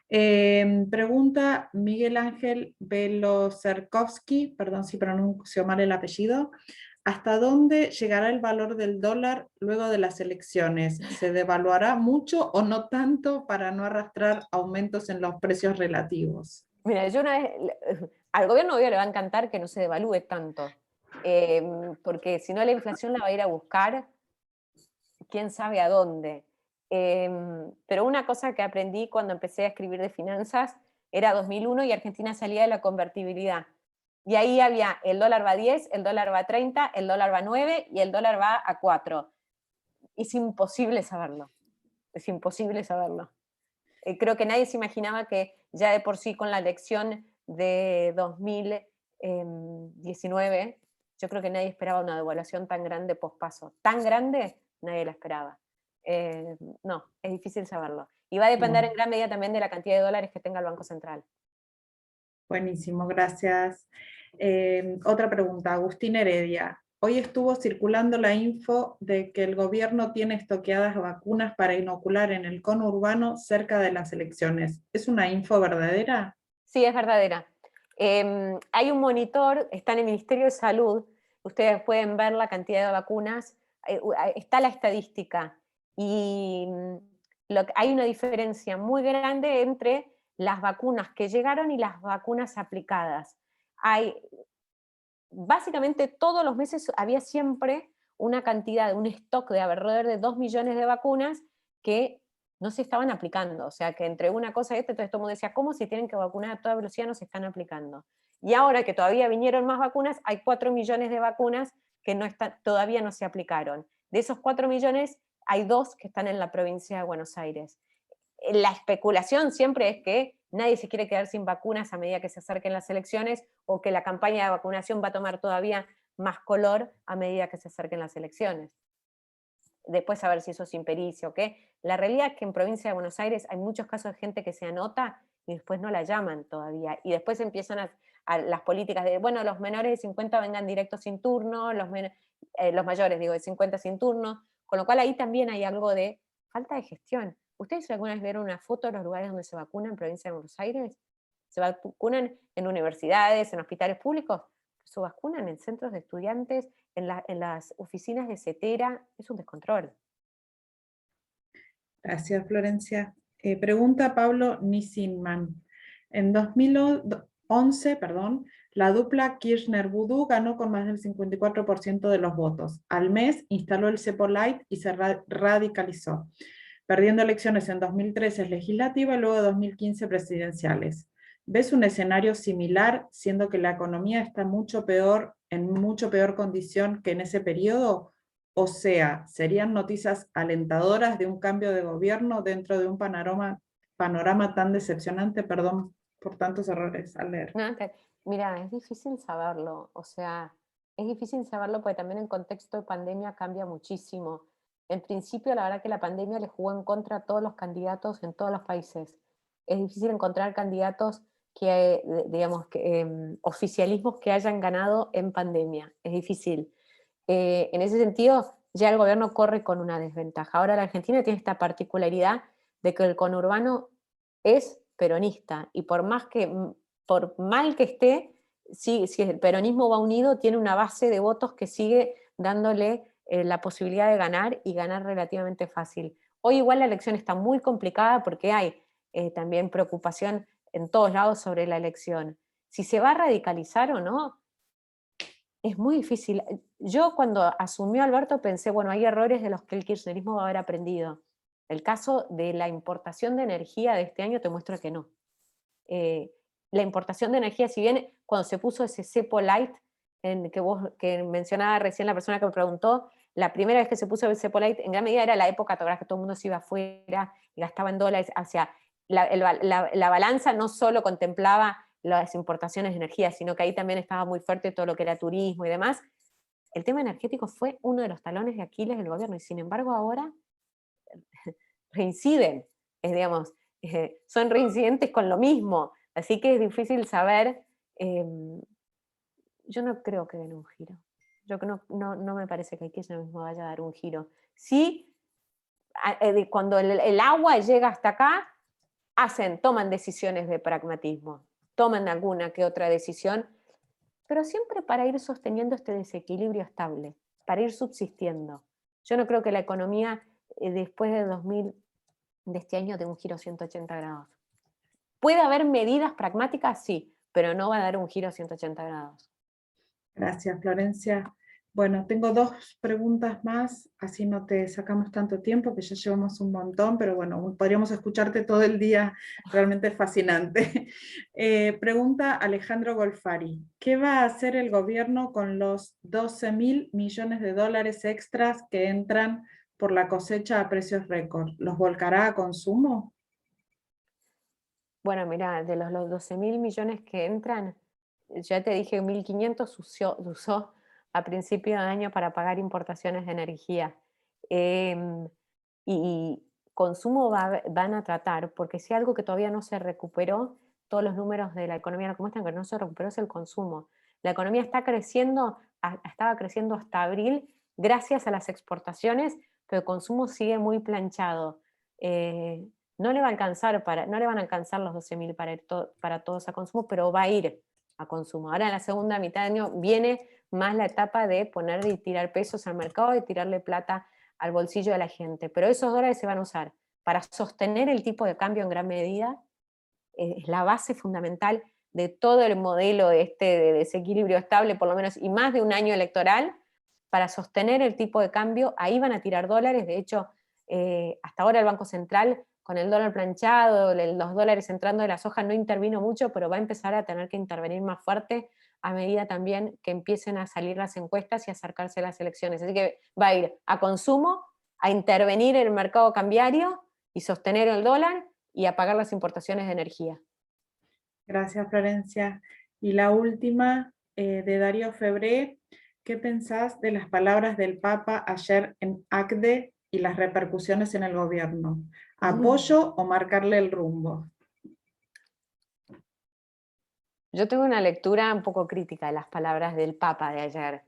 Pregunta Miguel Ángel Velocerkovsky, perdón si pronuncio mal el apellido. ¿Hasta dónde llegará el valor del dólar luego de las elecciones? ¿Se devaluará mucho o no tanto para no arrastrar aumentos en los precios relativos? Mira, yo una vez, al gobierno obvio le va a encantar que no se devalúe tanto, porque si no la inflación la va a ir a buscar quién sabe a dónde. Pero una cosa que aprendí cuando empecé a escribir de finanzas era 2001 y Argentina salía de la convertibilidad. Y ahí había el dólar va a 10, el dólar va a 30, el dólar va a 9 y el dólar va a 4. Es imposible saberlo. Es imposible saberlo. Creo que nadie se imaginaba que ya de por sí con la elección de 2019, yo creo que nadie esperaba una devaluación tan grande pospaso. Tan grande, nadie la esperaba. No, es difícil saberlo. Y va a depender en gran medida también de la cantidad de dólares que tenga el Banco Central. Buenísimo, gracias. Otra pregunta, Agustín Heredia. Hoy estuvo circulando la info de que el gobierno tiene estoqueadas vacunas para inocular en el conurbano cerca de las elecciones. ¿Es una info verdadera? Sí, es verdadera. Hay un monitor, está en el Ministerio de Salud, ustedes pueden ver la cantidad de vacunas, está la estadística, y hay una diferencia muy grande entre las vacunas que llegaron y las vacunas aplicadas. Básicamente todos los meses había siempre una cantidad, un stock de alrededor de 2 millones de vacunas que no se estaban aplicando, o sea que entre una cosa y esta, entonces todo el mundo decía, ¿cómo si tienen que vacunar a toda velocidad no se están aplicando? Y ahora que todavía vinieron más vacunas, hay 4 millones de vacunas que todavía no se aplicaron. De esos 4 millones, hay 2 que están en la provincia de Buenos Aires. La especulación siempre es que nadie se quiere quedar sin vacunas a medida que se acerquen las elecciones, o que la campaña de vacunación va a tomar todavía más color a medida que se acerquen las elecciones. Después a ver si eso es impericia o qué. La realidad es que en provincia de Buenos Aires hay muchos casos de gente que se anota y después no la llaman todavía. Y después empiezan a las políticas de, bueno, los menores de 50 vengan directos sin turno, los mayores, digo, de 50 sin turno, con lo cual ahí también hay algo de falta de gestión. ¿Ustedes alguna vez vieron una foto de los lugares donde se vacunan en provincia de Buenos Aires? Se vacunan en universidades, en hospitales públicos, se vacunan en centros de estudiantes, en las oficinas de CETERA, es un descontrol. Gracias, Florencia. Pregunta Pablo Nisinman. En 2011, la dupla Kirchner-Vudú ganó con más del 54% de los votos. Al mes instaló el cepo light y se radicalizó, perdiendo elecciones en 2013 legislativa y luego 2015 presidenciales. ¿Ves un escenario similar, siendo que la economía está en mucho peor condición que en ese periodo? O sea, ¿serían noticias alentadoras de un cambio de gobierno dentro de un panorama tan decepcionante? Perdón por tantos errores al leer. ¿No? Mira, es difícil saberlo, o sea, es difícil saberlo porque también el contexto de pandemia cambia muchísimo. En principio, la verdad que la pandemia le jugó en contra a todos los candidatos en todos los países. Es difícil encontrar candidatos que, digamos, oficialismos que hayan ganado en pandemia. Es difícil. En ese sentido, ya el gobierno corre con una desventaja. Ahora la Argentina tiene esta particularidad de que el conurbano es peronista, y por mal que esté, si el peronismo va unido, tiene una base de votos que sigue dándole la posibilidad de ganar, y ganar relativamente fácil. Hoy igual la elección está muy complicada porque hay también preocupación en todos lados sobre la elección. Si se va a radicalizar o no, es muy difícil. Yo cuando asumió Alberto pensé, bueno, hay errores de los que el kirchnerismo va a haber aprendido. El caso de la importación de energía de este año te muestra que no. La importación de energía, si bien cuando se puso ese cepo light, que mencionaba recién la persona que me preguntó, la primera vez que se puso el cepo light, en gran medida era la época, que todo el mundo se iba afuera y gastaba en dólares, o sea, la balanza no solo contemplaba las importaciones de energía, sino que ahí también estaba muy fuerte todo lo que era turismo y demás. El tema energético fue uno de los talones de Aquiles del gobierno, y sin embargo ahora reinciden, digamos, son reincidentes con lo mismo, así que es difícil saber. Yo no creo que den un giro. Yo no me parece que el kirchnerismo vaya a dar un giro. Sí, cuando el agua llega hasta acá, toman decisiones de pragmatismo, toman alguna que otra decisión, pero siempre para ir sosteniendo este desequilibrio estable, para ir subsistiendo. Yo no creo que la economía después de este año dé un giro 180 grados. ¿Puede haber medidas pragmáticas? Sí, pero no va a dar un giro 180 grados. Gracias, Florencia. Bueno, tengo dos preguntas más, así no te sacamos tanto tiempo, que ya llevamos un montón, pero bueno, podríamos escucharte todo el día, realmente es fascinante. Pregunta Alejandro Golfari, ¿qué va a hacer el gobierno con los 12.000 millones de dólares extras que entran por la cosecha a precios récord? ¿Los volcará a consumo? Bueno, mira, de los 12.000 millones que entran, ya te dije, 1.500 usó a principio de año para pagar importaciones de energía. Y consumo van a tratar, porque si algo que todavía no se recuperó, todos los números de la economía lo muestran que no se recuperó, es el consumo. La economía está creciendo, estaba creciendo hasta abril gracias a las exportaciones, pero el consumo sigue muy planchado. No le van a alcanzar los 12.000 para todos a consumo, pero va a ir a consumo. Ahora en la segunda mitad de año viene más la etapa de poner y tirar pesos al mercado y tirarle plata al bolsillo de la gente, pero esos dólares se van a usar para sostener el tipo de cambio en gran medida. Es la base fundamental de todo el modelo de desequilibrio estable, por lo menos, y más de un año electoral, para sostener el tipo de cambio. Ahí van a tirar dólares. De hecho, hasta ahora el Banco Central, con el dólar planchado, los dólares entrando de la soja, no intervino mucho, pero va a empezar a tener que intervenir más fuerte a medida también que empiecen a salir las encuestas y acercarse las elecciones. Así que va a ir a consumo, a intervenir en el mercado cambiario y sostener el dólar, y a pagar las importaciones de energía. Gracias, Florencia. Y la última, de Darío Febré, ¿qué pensás de las palabras del Papa ayer en ACDE y las repercusiones en el gobierno? ¿Apoyo o marcarle el rumbo? Yo tengo una lectura un poco crítica de las palabras del Papa de ayer,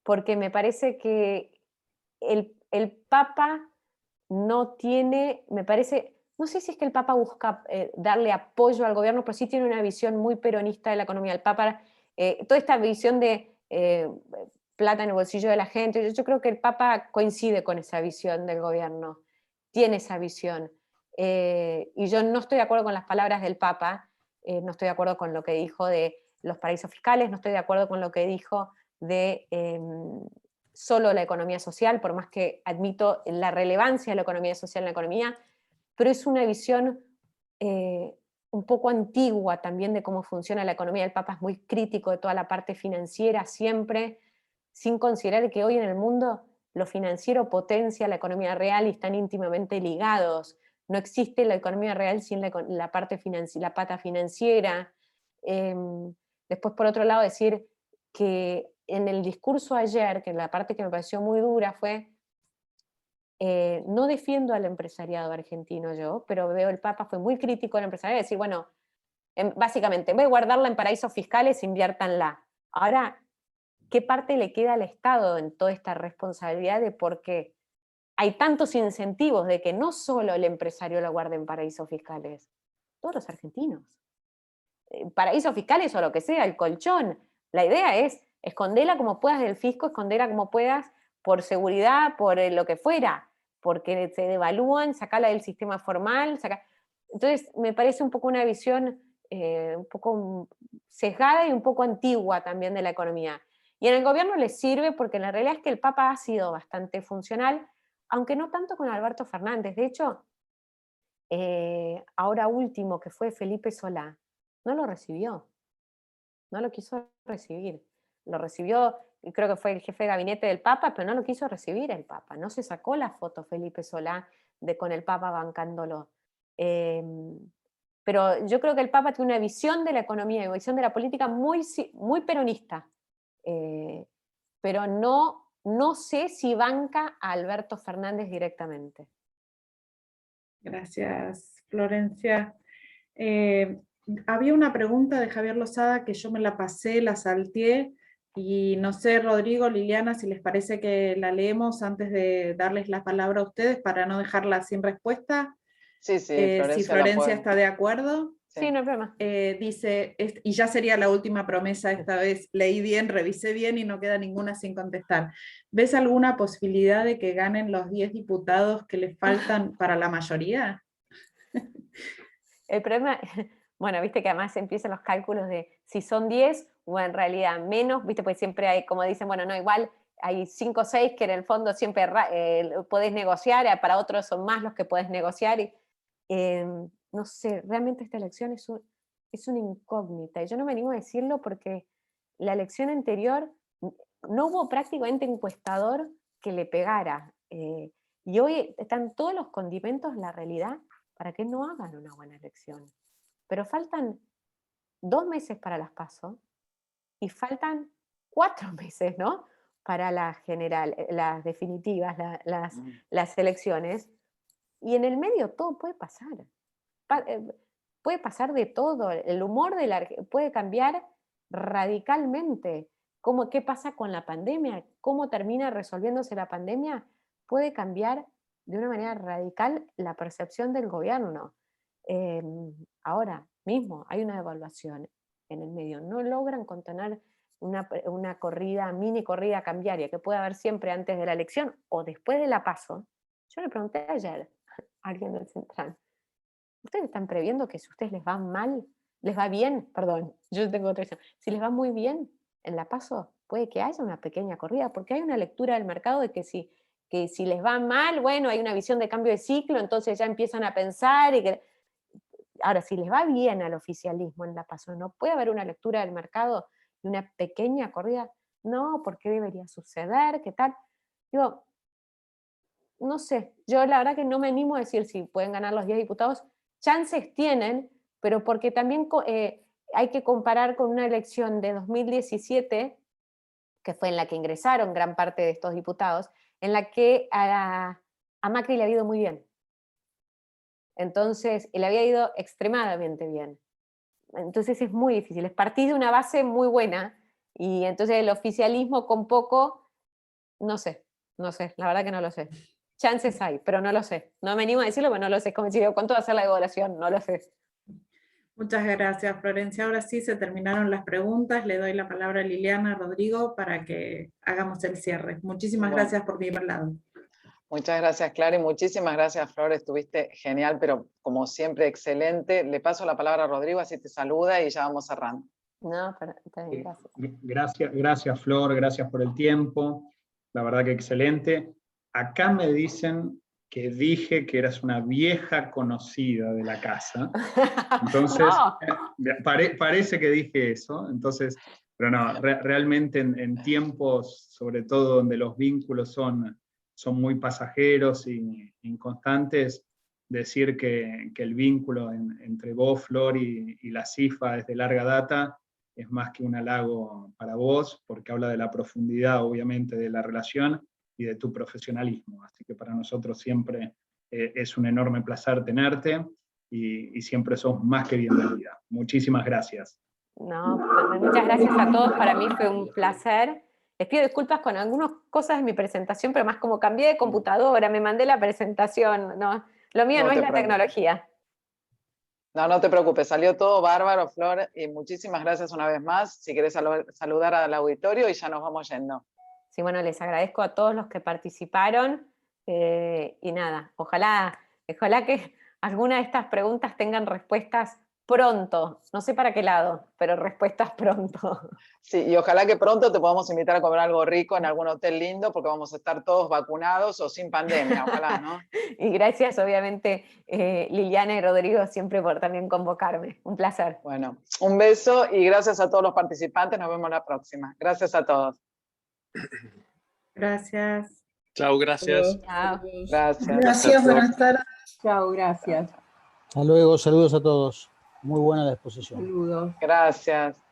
porque me parece que el Papa no tiene, me parece, no sé si es que el Papa busca darle apoyo al gobierno, pero sí tiene una visión muy peronista de la economía. El Papa, toda esta visión de plata en el bolsillo de la gente, yo creo que el Papa coincide con esa visión del gobierno, tiene esa visión. Y yo no estoy de acuerdo con las palabras del Papa, no estoy de acuerdo con lo que dijo de los paraísos fiscales, no estoy de acuerdo con lo que dijo de solo la economía social, por más que admito la relevancia de la economía social en la economía, pero es una visión un poco antigua también de cómo funciona la economía. El Papa es muy crítico de toda la parte financiera siempre, sin considerar que hoy en el mundo lo financiero potencia la economía real y están íntimamente ligados. no existe la economía real sin la pata financiera. Después, por otro lado, decir que en el discurso ayer, que la parte que me pareció muy dura fue, no defiendo al empresariado argentino yo, pero veo el Papa fue muy crítico al empresariado, decir, bueno, básicamente, en vez de guardarla en paraísos fiscales, inviértanla. Ahora, ¿qué parte le queda al Estado en toda esta responsabilidad de por qué hay tantos incentivos de que no solo el empresario lo guarde en paraísos fiscales, todos los argentinos? Paraísos fiscales o lo que sea, el colchón. La idea es esconderla como puedas del fisco, esconderla como puedas por seguridad, por lo que fuera, porque se devalúan, sacarla del sistema formal. Entonces, me parece un poco una visión un poco sesgada y un poco antigua también de la economía. Y en el gobierno les sirve porque la realidad es que el Papa ha sido bastante funcional, aunque no tanto con Alberto Fernández. De hecho, ahora último, que fue Felipe Solá, no lo recibió, no lo quiso recibir. Lo recibió, creo que fue el jefe de gabinete del Papa, pero no lo quiso recibir el Papa. No se sacó la foto Felipe Solá con el Papa bancándolo. Pero yo creo que el Papa tiene una visión de la economía y una visión de la política muy, muy peronista. Pero no sé si banca a Alberto Fernández directamente. Gracias, Florencia. Había una pregunta de Javier Lozada que yo me la pasé, la salteé, y no sé, Rodrigo, Liliana, si les parece que la leemos antes de darles la palabra a ustedes para no dejarla sin respuesta. Sí, Florencia, si Florencia está de acuerdo. Sí, no hay problema. Dice, y ya sería la última promesa esta vez, leí bien, revisé bien y no queda ninguna sin contestar. ¿Ves alguna posibilidad de que ganen los 10 diputados que les faltan para la mayoría? El problema, bueno, viste que además empiezan los cálculos de si son 10 o en realidad menos, viste, pues siempre hay, como dicen, bueno, no, igual hay 5 o 6 que en el fondo siempre podés negociar, para otros son más los que podés negociar. No sé, realmente esta elección es una incógnita, y yo no me animo a decirlo porque la elección anterior no hubo prácticamente encuestador que le pegara, y hoy están todos los condimentos, la realidad, para que no hagan una buena elección. Pero faltan 2 meses para las PASO y faltan 4 meses, ¿no?, para la general, las definitivas, las elecciones, y en el medio todo puede pasar. Puede pasar de todo, el humor puede cambiar radicalmente. ¿Qué pasa con la pandemia? ¿Cómo termina resolviéndose la pandemia? Puede cambiar de una manera radical la percepción del gobierno. Ahora mismo hay una devaluación en el medio. No logran contener una corrida, mini corrida cambiaria que puede haber siempre antes de la elección o después de la PASO. Yo le pregunté ayer a alguien del Central, ¿ustedes están previendo que si a ustedes les va mal, les va bien, perdón, yo tengo otra visión, si les va muy bien en la PASO, puede que haya una pequeña corrida, porque hay una lectura del mercado de que si les va mal, bueno, hay una visión de cambio de ciclo, entonces ya empiezan a pensar. Ahora, si les va bien al oficialismo en la PASO, ¿no puede haber una lectura del mercado y una pequeña corrida? No, ¿por qué debería suceder? ¿Qué tal? Digo, no sé, yo la verdad que no me animo a decir si pueden ganar los 10 diputados. Chances tienen, pero porque también hay que comparar con una elección de 2017, que fue en la que ingresaron gran parte de estos diputados, en la que a Macri le había ido muy bien. Entonces, le había ido extremadamente bien. Entonces es muy difícil, es partir de una base muy buena, y entonces el oficialismo con poco, no sé, la verdad que no lo sé. Chances hay, pero no lo sé. No me animo a decirlo, pero no lo sé. Como si ¿cuánto va a ser la devaluación? No lo sé. Muchas gracias, Florencia. Ahora sí se terminaron las preguntas. Le doy la palabra a Liliana, Rodrigo, para que hagamos el cierre. Muchísimas gracias por mi lado. Muchas gracias, Clara, y muchísimas gracias, Flor. Estuviste genial, pero como siempre, excelente. Le paso la palabra a Rodrigo, así te saluda y ya vamos cerrando. No, pero está bien, gracias. Gracias, Flor, gracias por el tiempo. La verdad que excelente. Acá me dicen que dije que eras una vieja conocida de la casa. Entonces, no. Parece que dije eso. Entonces, pero no, realmente en tiempos, sobre todo donde los vínculos son muy pasajeros y inconstantes, decir que el vínculo entre vos, Flor, y la CIFA desde larga data es más que un halago para vos, porque habla de la profundidad, obviamente, de la relación y de tu profesionalismo. Así que para nosotros siempre es un enorme placer tenerte, y siempre sos más que bienvenida. Muchísimas gracias. No, muchas gracias a todos, para mí fue un placer. Les pido disculpas con algunas cosas de mi presentación, pero más como cambié de computadora, me mandé la presentación, no, lo mío no es la tecnología. No, no te preocupes, salió todo bárbaro, Flor, y muchísimas gracias una vez más. Si querés saludar al auditorio y ya nos vamos yendo. Sí, bueno, les agradezco a todos los que participaron, y nada, ojalá que alguna de estas preguntas tengan respuestas pronto, no sé para qué lado, pero respuestas pronto. Sí, y ojalá que pronto te podamos invitar a comer algo rico en algún hotel lindo, porque vamos a estar todos vacunados o sin pandemia, ojalá, ¿no? Y gracias, obviamente, Liliana y Rodrigo, siempre por también convocarme. Un placer. Bueno, un beso y gracias a todos los participantes. Nos vemos la próxima. Gracias a todos. Gracias. Chao, gracias. Chao. Gracias. Gracias, buenas tardes. Chao, gracias. Hasta luego, saludos a todos. Muy buena la exposición. Saludos. Gracias.